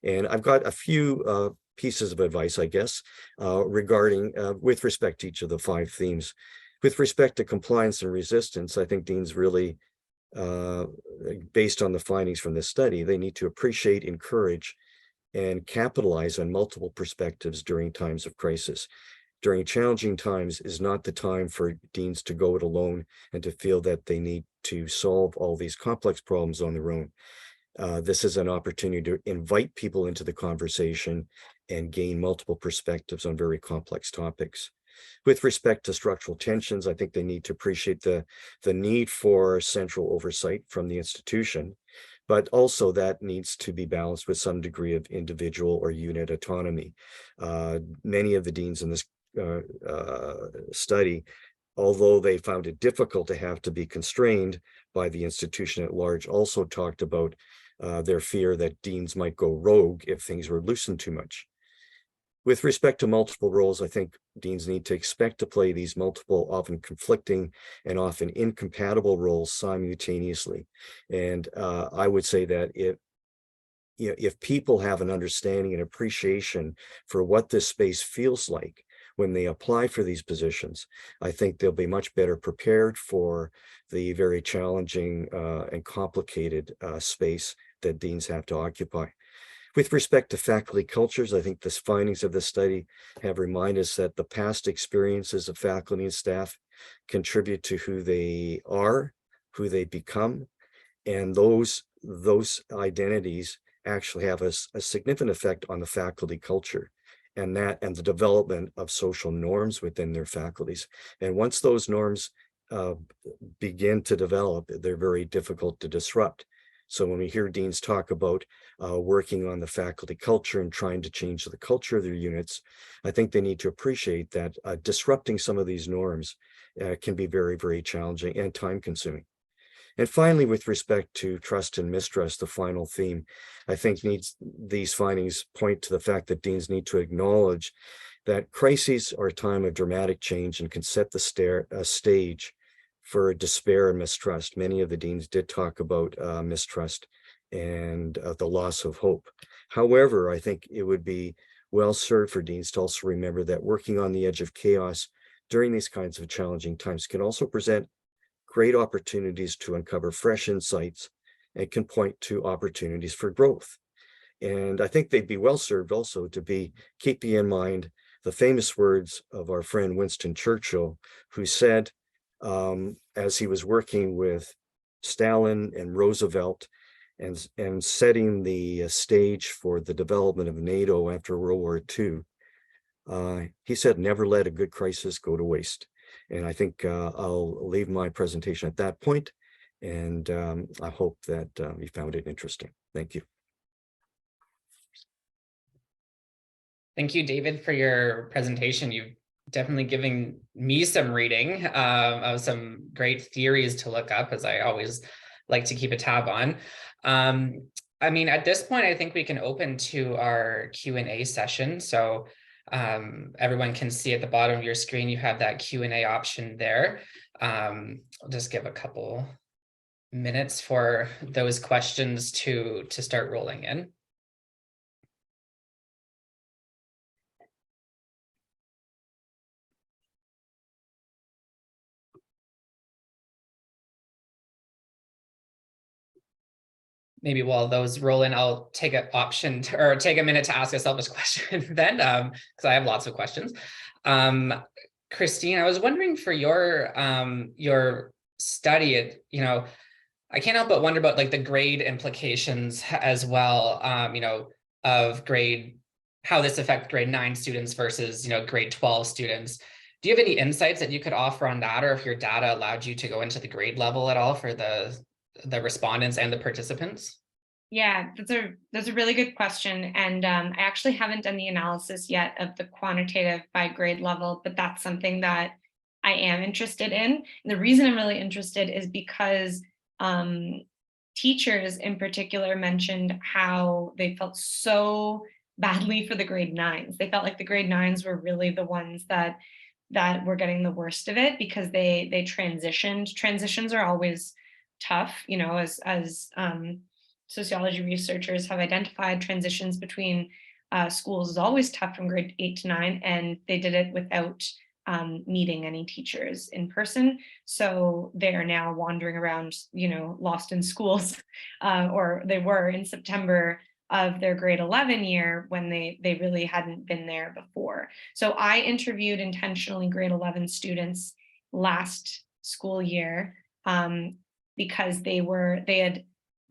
And I've got a few pieces of advice, I guess, regarding with respect to each of the 5 themes. With respect to compliance and resistance, I think deans really, based on the findings from this study, they need to appreciate, encourage, and capitalize on multiple perspectives during times of crisis. During challenging times is not the time for deans to go it alone and to feel that they need to solve all these complex problems on their own. This is an opportunity to invite people into the conversation and gain multiple perspectives on very complex topics. With respect to structural tensions, I think they need to appreciate the need for central oversight from the institution, but also that needs to be balanced with some degree of individual or unit autonomy. Many of the deans in this study, although they found it difficult to have to be constrained by the institution at large, also talked about their fear that deans might go rogue if things were loosened too much. With respect to multiple roles, I think deans need to expect to play these multiple, often conflicting and often incompatible roles simultaneously. And I would say that if people have an understanding and appreciation for what this space feels like when they apply for these positions, I think they'll be much better prepared for the very challenging and complicated space that deans have to occupy. With respect to faculty cultures, I think the findings of this study have reminded us that the past experiences of faculty and staff contribute to who they are, who they become, and those identities actually have a significant effect on the faculty culture and the development of social norms within their faculties. And once those norms begin to develop, they're very difficult to disrupt. So when we hear deans talk about working on the faculty culture and trying to change the culture of their units, I think they need to appreciate that disrupting some of these norms can be very, very challenging and time consuming. And finally, with respect to trust and mistrust, the final theme, I think these findings point to the fact that deans need to acknowledge that crises are a time of dramatic change and can set the stage for despair and mistrust. Many of the deans did talk about mistrust and the loss of hope. However, I think it would be well served for deans to also remember that working on the edge of chaos during these kinds of challenging times can also present great opportunities to uncover fresh insights and can point to opportunities for growth. And I think they'd be well served also to be keeping in mind the famous words of our friend Winston Churchill, who said, as he was working with Stalin and Roosevelt and setting the stage for the development of NATO after World War II, he said, never let a good crisis go to waste. And I think I'll leave my presentation at that point, and I hope that you found it interesting. Thank you. Thank you, David, for your presentation. You've definitely given me some reading of some great theories to look up, as I always like to keep a tab on. I mean, at this point, I think we can open to our Q&A session. So everyone can see at the bottom of your screen, you have that Q&A option there. I'll just give a couple minutes for those questions to start rolling in. Maybe while those roll in, I'll take an option or take a minute to ask a selfish question then, because I have lots of questions. Christine, I was wondering for your study, I can't help but wonder about like the grade implications as well, of how this affects grade 9 students versus, grade 12 students. Do you have any insights that you could offer on that, or if your data allowed you to go into the grade level at all for the respondents and the participants? Yeah, that's a really good question. And I actually haven't done the analysis yet of the quantitative by grade level, but that's something that I am interested in. And the reason I'm really interested is because teachers in particular mentioned how they felt so badly for the grade 9s. They felt like the grade 9s were really the ones that were getting the worst of it because they transitioned. Transitions are always tough, as sociology researchers have identified, transitions between schools is always tough from grade 8 to 9, and they did it without meeting any teachers in person. So they are now wandering around, lost in schools, or they were in September of their grade 11 year when they really hadn't been there before. So I interviewed intentionally grade 11 students last school year because they had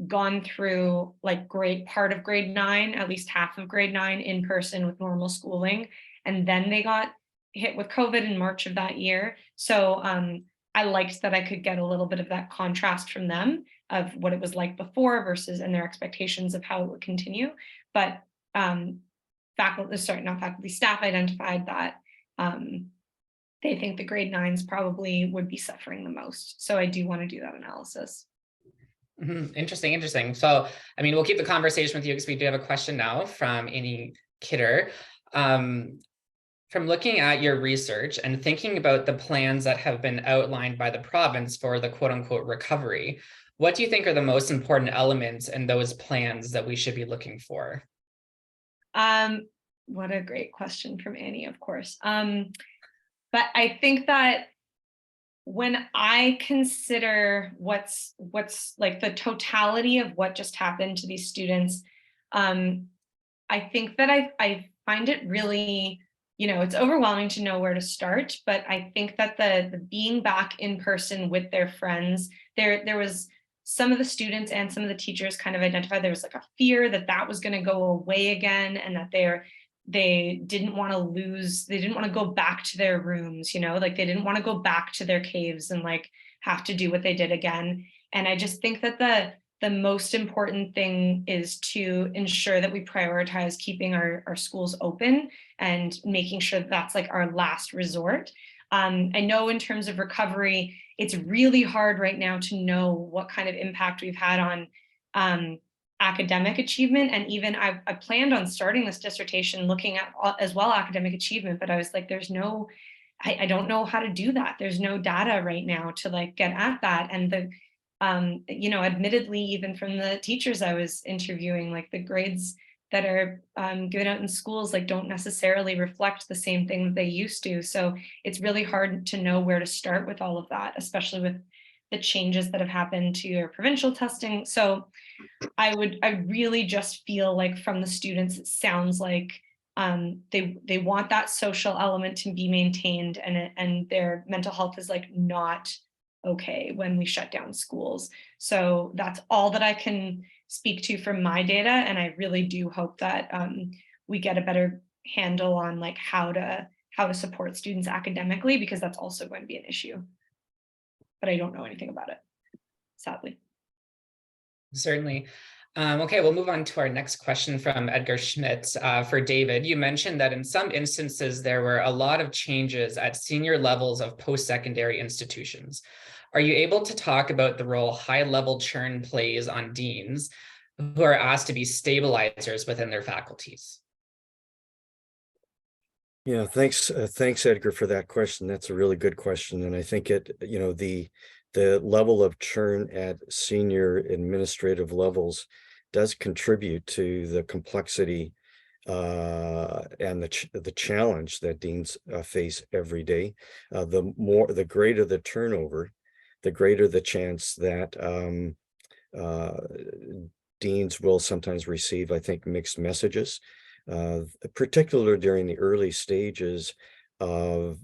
gone through like part of grade 9, at least half of grade 9 in person with normal schooling. And then they got hit with COVID in March of that year. So I liked that I could get a little bit of that contrast from them of what it was like before versus and their expectations of how it would continue. But staff identified that they think the grade 9s probably would be suffering the most. So I do want to do that analysis. Interesting. So, I mean, we'll keep the conversation with you because we do have a question now from Annie Kidder. From looking at your research and thinking about the plans that have been outlined by the province for the quote unquote recovery, what do you think are the most important elements in those plans that we should be looking for? What a great question from Annie, of course. But I think that when I consider what's like the totality of what just happened to these students, I think that I find it really, it's overwhelming to know where to start, but I think that the being back in person with their friends, there was some of the students and some of the teachers kind of identified there was like a fear that was going to go away again, and that they didn't want to go back to their rooms, like they didn't want to go back to their caves and like have to do what they did again. And I just think that the most important thing is to ensure that we prioritize keeping our schools open and making sure that's like our last resort. I know in terms of recovery, it's really hard right now to know what kind of impact we've had on academic achievement. And even I planned on starting this dissertation looking at as well academic achievement, but I was like, I don't know how to do that. There's no data right now to like get at that. And admittedly, even from the teachers I was interviewing, like the grades that are given out in schools like don't necessarily reflect the same thing that they used to. So it's really hard to know where to start with all of that, especially with the changes that have happened to your provincial testing. So I really just feel like from the students, it sounds like they want that social element to be maintained, and their mental health is like not okay when we shut down schools. So that's all that I can speak to from my data, and I really do hope that we get a better handle on like how to support students academically, because that's also going to be an issue. But I don't know anything about it, sadly. Certainly. Okay, we'll move on to our next question from Edgar Schmidt for David. You mentioned that in some instances, there were a lot of changes at senior levels of post-secondary institutions. Are you able to talk about the role high-level churn plays on deans who are asked to be stabilizers within their faculties? Yeah, thanks, Edgar, for that question. That's a really good question, and I think the level of churn at senior administrative levels does contribute to the complexity and the challenge that deans face every day. The greater the turnover, the greater the chance that deans will sometimes receive, I think, mixed messages, particularly during the early stages of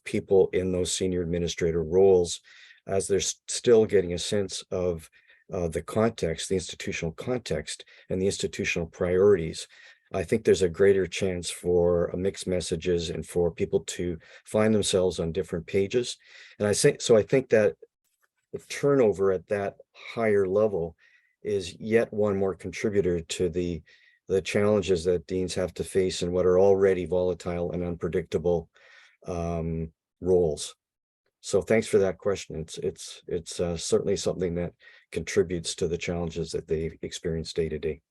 people in those senior administrator roles, as they're still getting a sense of the context, the institutional context, and the institutional priorities. I think there's a greater chance for mixed messages and for people to find themselves on different pages. And I think that the turnover at that higher level is yet one more contributor to the challenges that deans have to face in what are already volatile and unpredictable roles. So thanks for that question. It's certainly something that contributes to the challenges that they experience day to day.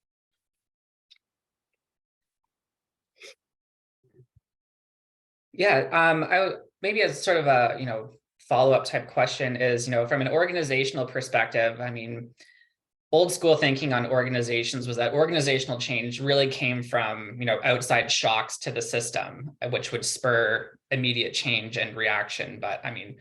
Yeah, maybe as sort of a follow-up type question is, from an organizational perspective, I mean, old school thinking on organizations was that organizational change really came from outside shocks to the system, which would spur immediate change and reaction. But I mean,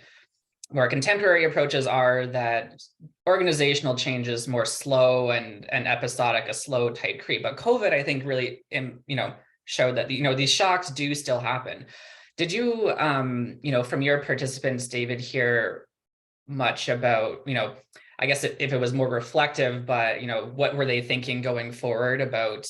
more contemporary approaches are that organizational change is more slow and episodic, a slow tight creep. But COVID, I think, really showed that these shocks do still happen. Did you from your participants, David, hear much about I guess if it was more reflective, but what were they thinking going forward about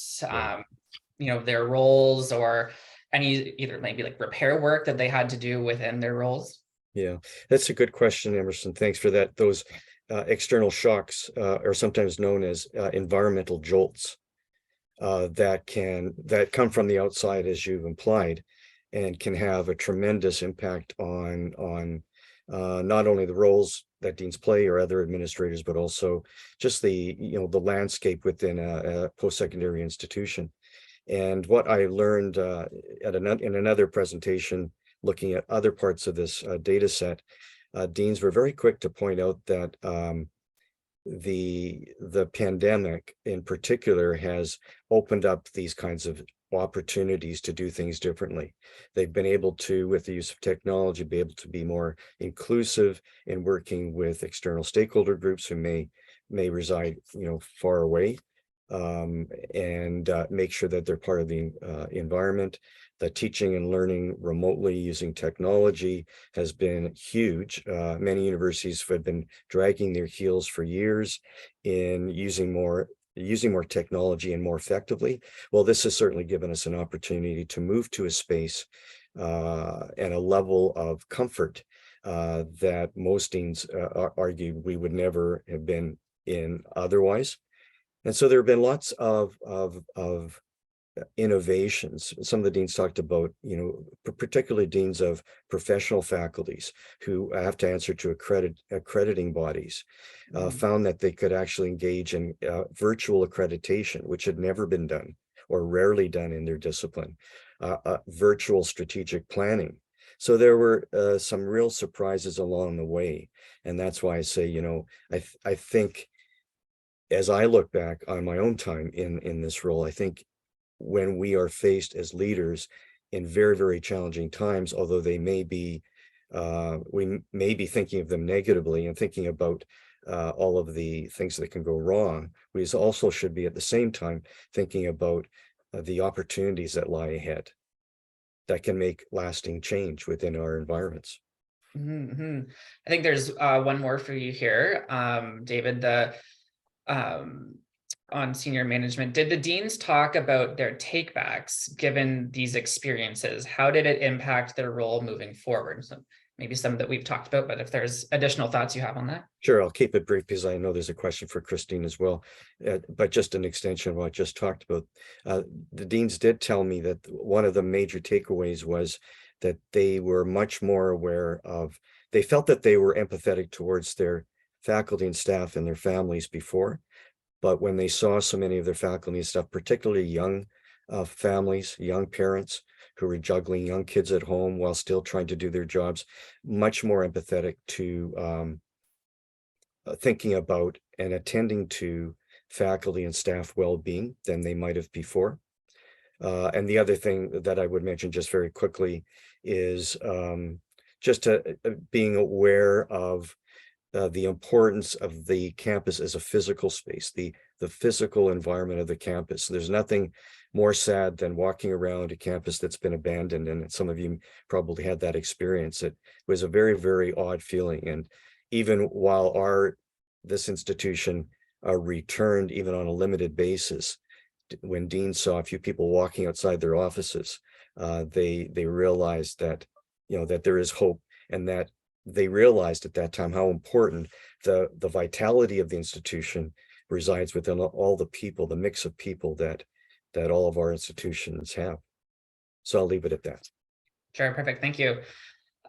their roles, or any either maybe like repair work that they had to do within their roles? Yeah, that's a good question, Emerson. Thanks for that. Those external shocks are sometimes known as environmental jolts that come from the outside, as you've implied, and can have a tremendous impact on not only the roles that deans play or other administrators, but also just the landscape within a post-secondary institution. And what I learned in another presentation, looking at other parts of this data set, deans were very quick to point out that the pandemic in particular has opened up these kinds of opportunities to do things differently. They've been able to, with the use of technology, be able to be more inclusive in working with external stakeholder groups who may reside far away, and make sure that they're part of the environment. The teaching and learning remotely using technology has been huge. Many universities have been dragging their heels for years in using more technology and more effectively. Well, this has certainly given us an opportunity to move to a space and a level of comfort that most deans argued we would never have been in otherwise. And so there have been lots of innovations. Some of the deans talked about, particularly deans of professional faculties who have to answer to accrediting bodies, found that they could actually engage in virtual accreditation, which had never been done or rarely done in their discipline, virtual strategic planning. So there were some real surprises along the way. And that's why I say, I think as I look back on my own time in this role, I think when we are faced as leaders in very, very challenging times, although they may be, we may be thinking of them negatively and thinking about all of the things that can go wrong, we also should be at the same time thinking about the opportunities that lie ahead that can make lasting change within our environments. Mm-hmm. I think there's one more for you here, David, on senior management. Did the deans talk about their takebacks given these experiences? How did it impact their role moving forward? So maybe some that we've talked about, but if there's additional thoughts you have on that. Sure, I'll keep it brief because I know there's a question for Christine as well, but just an extension of what I just talked about. The deans did tell me that one of the major takeaways was that they were much more aware of, they felt that they were empathetic towards their faculty and staff and their families before, but when they saw so many of their faculty and staff, particularly young families, young parents who were juggling young kids at home while still trying to do their jobs, much more empathetic to thinking about and attending to faculty and staff well-being than they might have before. And the other thing that I would mention just very quickly is just being aware of the importance of the campus as a physical space, the physical environment of the campus. There's nothing more sad than walking around a campus that's been abandoned, and some of you probably had that experience. It was a very, very odd feeling. And even while this institution returned even on a limited basis, when deans saw a few people walking outside their offices, they realized that, that there is hope, and that they realized at that time how important the vitality of the institution resides within all the people, the mix of people that all of our institutions have. So I'll leave it at that. Sure, perfect, thank you.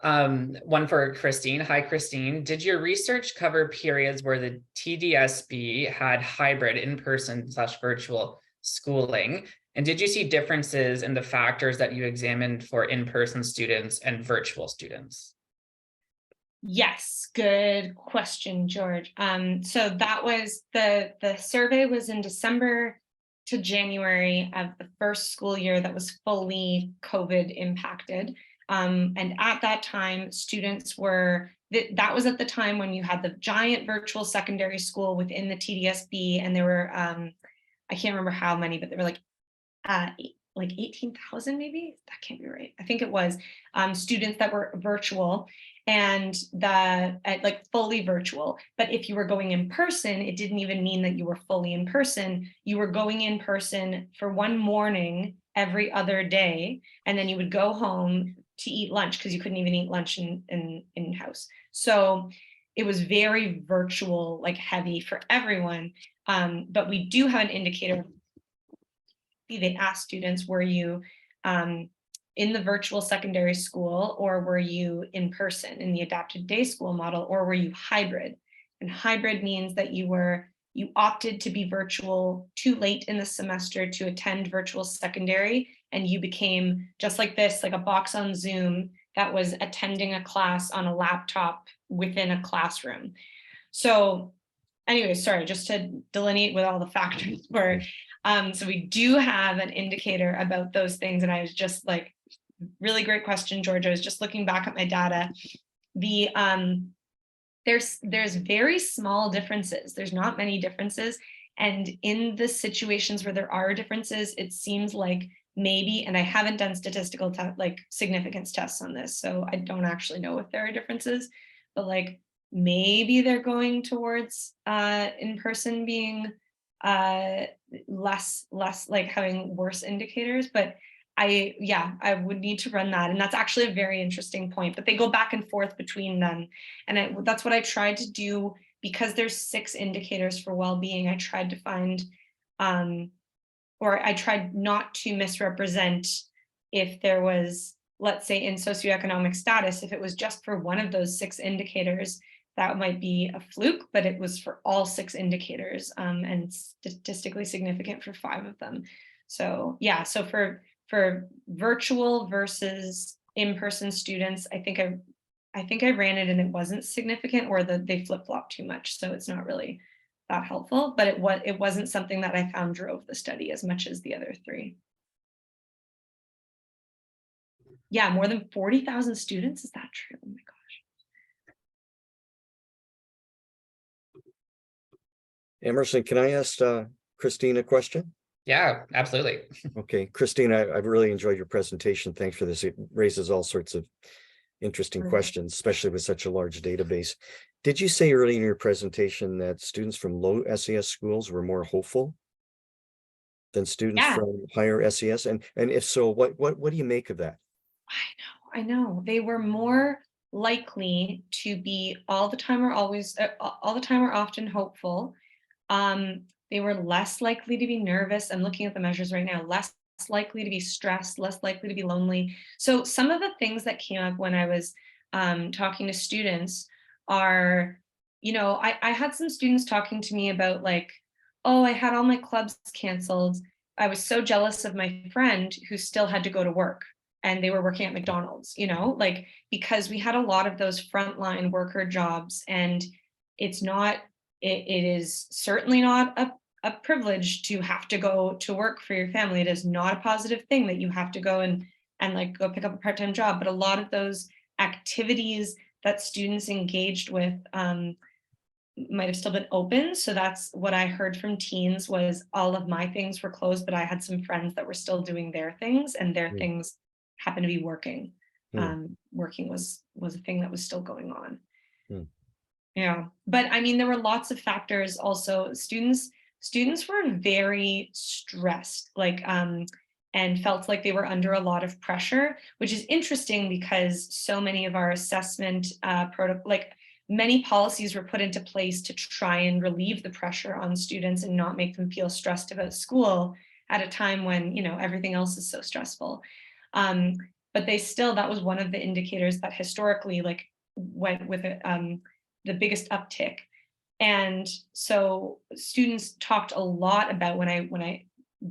One for Christine. Hi, Christine. Did your research cover periods where the TDSB had hybrid in-person/virtual schooling? And did you see differences in the factors that you examined for in-person students and virtual students? Yes, good question, George. So that was the survey was in December to January of the first school year that was fully COVID impacted. And at that time, students were, that was at the time when you had the giant virtual secondary school within the TDSB, and there were, I can't remember how many, but there were like 18,000 maybe, that can't be right. I think it was students that were virtual and like fully virtual. But if you were going in person, it didn't even mean that you were fully in person. You were going in person for one morning every other day, and then you would go home to eat lunch because you couldn't even eat lunch in house. So it was very virtual, like heavy for everyone. But we do have an indicator. They asked students, were you in the virtual secondary school, or were you in person in the adapted day school model, or were you hybrid? And hybrid means that you opted to be virtual too late in the semester to attend virtual secondary, and you became just like this, like a box on Zoom that was attending a class on a laptop within a classroom. So anyway, sorry, just to delineate what all the factors were. So we do have an indicator about those things. And I was just like, really great question, George. I was just looking back at my data. There's very small differences. There's not many differences. And in the situations where there are differences, it seems like maybe, and I haven't done statistical significance tests on this, so I don't actually know if there are differences, but like maybe they're going towards in-person being less like having worse indicators. But I would need to run that, and that's actually a very interesting point. But they go back and forth between them, and that's what I tried to do, because there's 6 indicators for well-being. I tried to find or I tried not to misrepresent if there was, let's say in socioeconomic status, if it was just for one of those 6 indicators, that might be a fluke, but it was for all 6 indicators, and statistically significant for 5 of them. So yeah, so for virtual versus in-person students, I think I ran it and it wasn't significant, or that they flip-flop too much. So it's not really that helpful, but it wasn't something that I found drove the study as much as the other 3. Yeah, more than 40,000 students. Is that true? Oh my gosh. Emerson, can I ask Christine a question? Yeah, absolutely. Okay, Christine, I've really enjoyed your presentation. Thanks for this. It raises all sorts of interesting questions, especially with such a large database. Did you say early in your presentation that students from low SES schools were more hopeful than students from higher SES? And if so, what do you make of that? I know. They were more likely to be all the time or always, all the time or often hopeful. They were less likely to be nervous. I'm looking at the measures right now, less likely to be stressed, less likely to be lonely. So some of the things that came up when I was talking to students are, I had some students talking to me about like, oh, I had all my clubs canceled. I was so jealous of my friend who still had to go to work and they were working at McDonald's, like, because we had a lot of those frontline worker jobs, and it's not, it is certainly not a privilege to have to go to work for your family. It is not a positive thing that you have to go and like go pick up a part-time job, but a lot of those activities that students engaged with might have still been open. So that's what I heard from teens, was all of my things were closed, but I had some friends that were still doing their things, and their things happened to be working. Working was a thing that was still going on. Yeah, but I mean, there were lots of factors also. Students were very stressed, like, and felt like they were under a lot of pressure, which is interesting because so many of our assessment like many policies were put into place to try and relieve the pressure on students and not make them feel stressed about school at a time when, everything else is so stressful. But that was one of the indicators that historically like went with it, the biggest uptick. And so students talked a lot about, when I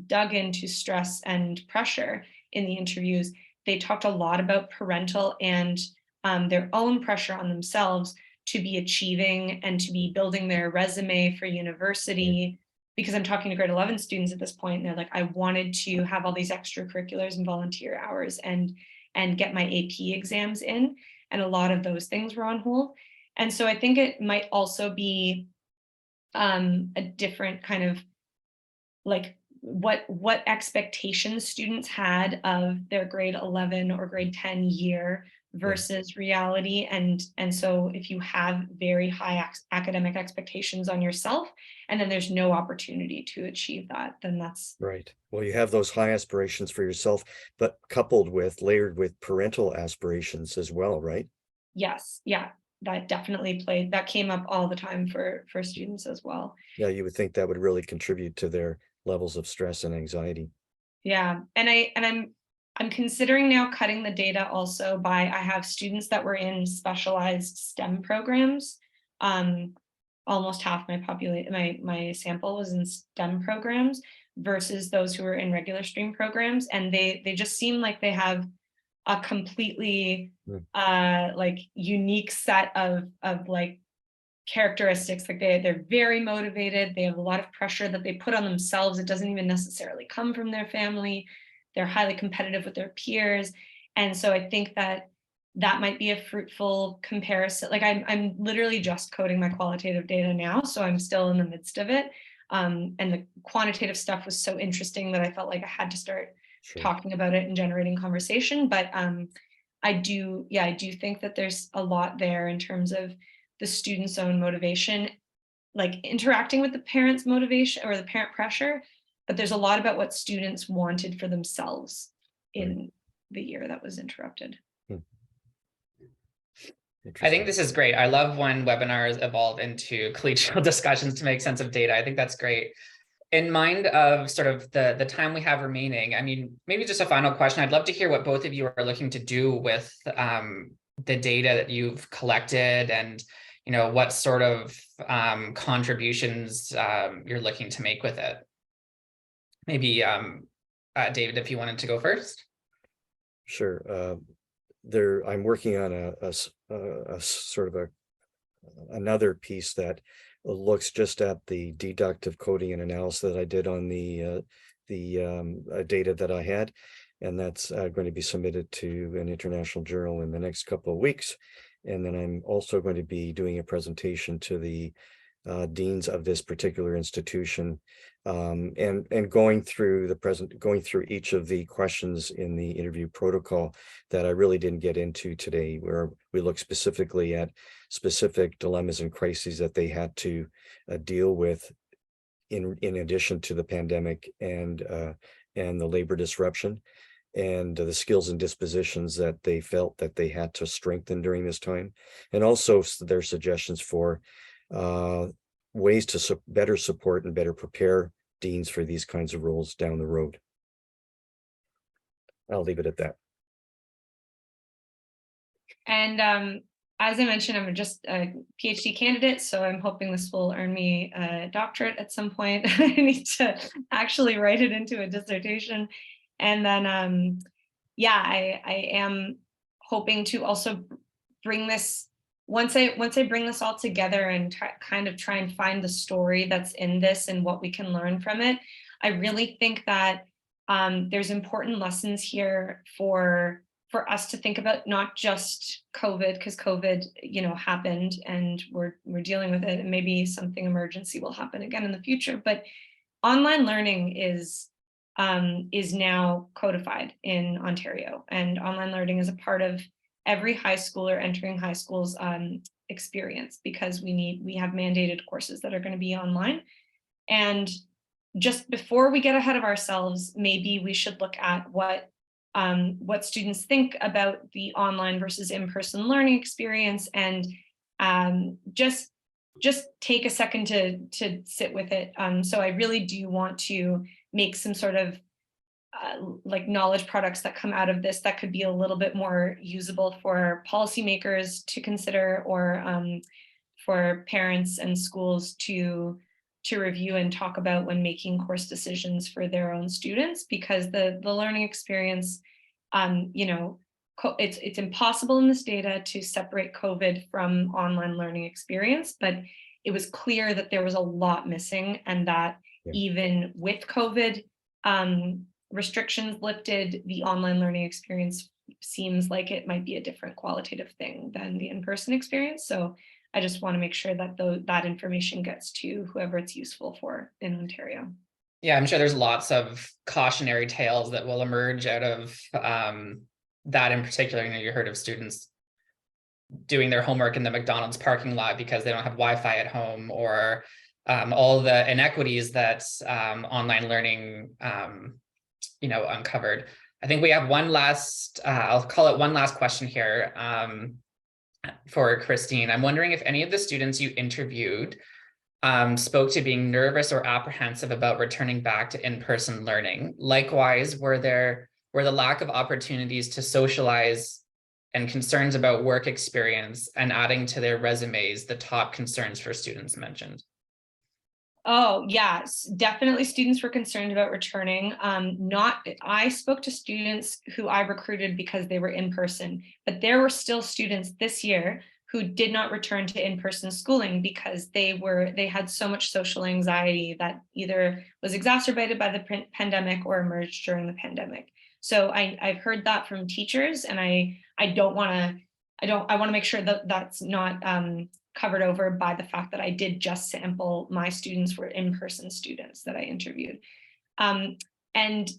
dug into stress and pressure in the interviews, they talked a lot about parental and their own pressure on themselves to be achieving and to be building their resume for university. Because I'm talking to grade 11 students at this point, and they're like, I wanted to have all these extracurriculars and volunteer hours and get my AP exams in. And a lot of those things were on hold. And so I think it might also be a different kind of like what expectations students had of their grade 11 or grade 10 year versus reality. And so if you have very high academic expectations on yourself, and then there's no opportunity to achieve that, then that's right. Well, you have those high aspirations for yourself, but layered with parental aspirations as well, right? Yes. Yeah. That definitely that came up all the time for students as well. Yeah, you would think that would really contribute to their levels of stress and anxiety. Yeah, and I'm considering now cutting the data also by, I have students that were in specialized STEM programs. Almost half my sample was in STEM programs versus those who were in regular stream programs, and they just seem like they have a completely like unique set of like characteristics. Like they're very motivated. They have a lot of pressure that they put on themselves. It doesn't even necessarily come from their family. They're highly competitive with their peers. And so I think that might be a fruitful comparison. Like I'm literally just coding my qualitative data now, so I'm still in the midst of it. And the quantitative stuff was so interesting that I felt like I had to start talking about it and generating conversation. But I do think that there's a lot there in terms of the student's own motivation, like interacting with the parents' motivation or the parent pressure, but there's a lot about what students wanted for themselves in the year that was interrupted. I think this is great. I love when webinars evolve into collegial discussions to make sense of data. I think that's great. in mind of sort of the time we have remaining, I mean, maybe just a final question. I'd love to hear what both of you are looking to do with the data that you've collected, and what sort of contributions you're looking to make with it. Maybe David, if you wanted to go first. Sure. I'm working on a sort of another piece that looks just at the deductive coding and analysis that I did on the data that I had, and that's going to be submitted to an international journal in the next couple of weeks. And then I'm also going to be doing a presentation to the deans of this particular institution, and going through each of the questions in the interview protocol that I really didn't get into today, where we look specifically at specific dilemmas and crises that they had to deal with in addition to the pandemic and the labor disruption, and the skills and dispositions that they felt that they had to strengthen during this time, and also their suggestions for ways to better support and better prepare deans for these kinds of roles down the road. I'll leave it at that. And as I mentioned, I'm just a PhD candidate, so I'm hoping this will earn me a doctorate at some point. I need to actually write it into a dissertation. And then, yeah, I am hoping to also bring this, once I bring this all together and kind of try and find the story that's in this and what we can learn from it, I really think that there's important lessons here for us to think about, not just COVID, because COVID, happened and we're dealing with it, and maybe something emergency will happen again in the future. But online learning is now codified in Ontario, and online learning is a part of every high schooler entering high school's experience, because we have mandated courses that are going to be online. And just before we get ahead of ourselves, maybe we should look at what students think about the online versus in-person learning experience, and just take a second to sit with it. So I really do want to make some sort of like knowledge products that come out of this that could be a little bit more usable for policymakers to consider, or for parents and schools to review and talk about when making course decisions for their own students. Because the learning experience, it's impossible in this data to separate COVID from online learning experience, but it was clear that there was a lot missing, and that even with COVID restrictions lifted, the online learning experience seems like it might be a different qualitative thing than the in-person experience. So I just want to make sure that that information gets to whoever it's useful for in Ontario. Yeah, I'm sure there's lots of cautionary tales that will emerge out of that in particular. You heard of students doing their homework in the McDonald's parking lot because they don't have Wi-Fi at home, or all the inequities that online learning uncovered. I think we have one last, I'll call it one last question here for Christine. I'm wondering if any of the students you interviewed spoke to being nervous or apprehensive about returning back to in-person learning. Likewise, were the lack of opportunities to socialize and concerns about work experience and adding to their resumes the top concerns for students mentioned? Oh, yes, definitely students were concerned about returning. I spoke to students who I recruited because they were in person, but there were still students this year who did not return to in-person schooling because they had so much social anxiety that either was exacerbated by the pandemic or emerged during the pandemic. So I've heard that from teachers, and I want to make sure that that's not covered over by the fact that I did just sample my students were in-person students that I interviewed. And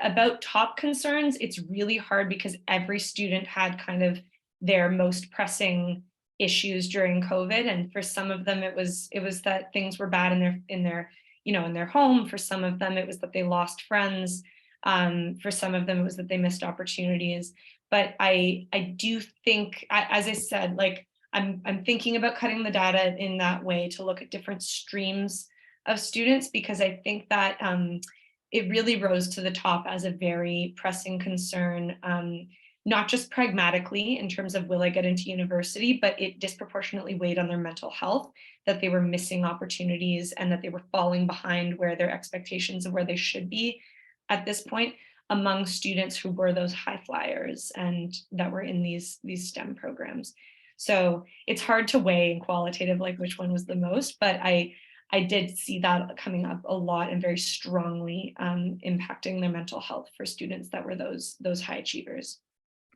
about top concerns, it's really hard because every student had kind of their most pressing issues during COVID. And for some of them, it was that things were bad in their home. For some of them, it was that they lost friends. For some of them, it was that they missed opportunities. But I do think, as I said, like, I'm thinking about cutting the data in that way to look at different streams of students, because I think that it really rose to the top as a very pressing concern, not just pragmatically in terms of will I get into university, but it disproportionately weighed on their mental health, that they were missing opportunities and that they were falling behind where their expectations of where they should be at this point among students who were those high flyers and that were in these STEM programs. So it's hard to weigh in qualitative, like which one was the most, but I did see that coming up a lot and very strongly impacting their mental health for students that were those high achievers.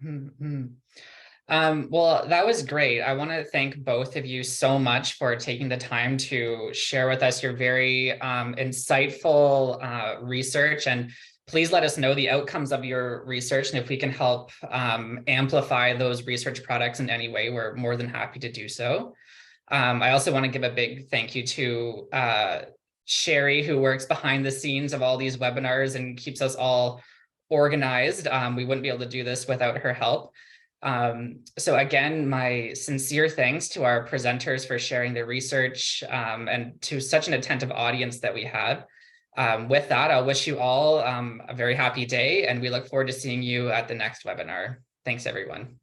Mm-hmm. Well, that was great. I want to thank both of you so much for taking the time to share with us your very insightful research, and please let us know the outcomes of your research, and if we can help amplify those research products in any way, we're more than happy to do so. I also want to give a big thank you to Sherry, who works behind the scenes of all these webinars and keeps us all organized. We wouldn't be able to do this without her help. So again, my sincere thanks to our presenters for sharing their research and to such an attentive audience that we had. With that, I'll wish you all a very happy day, and we look forward to seeing you at the next webinar. Thanks, everyone.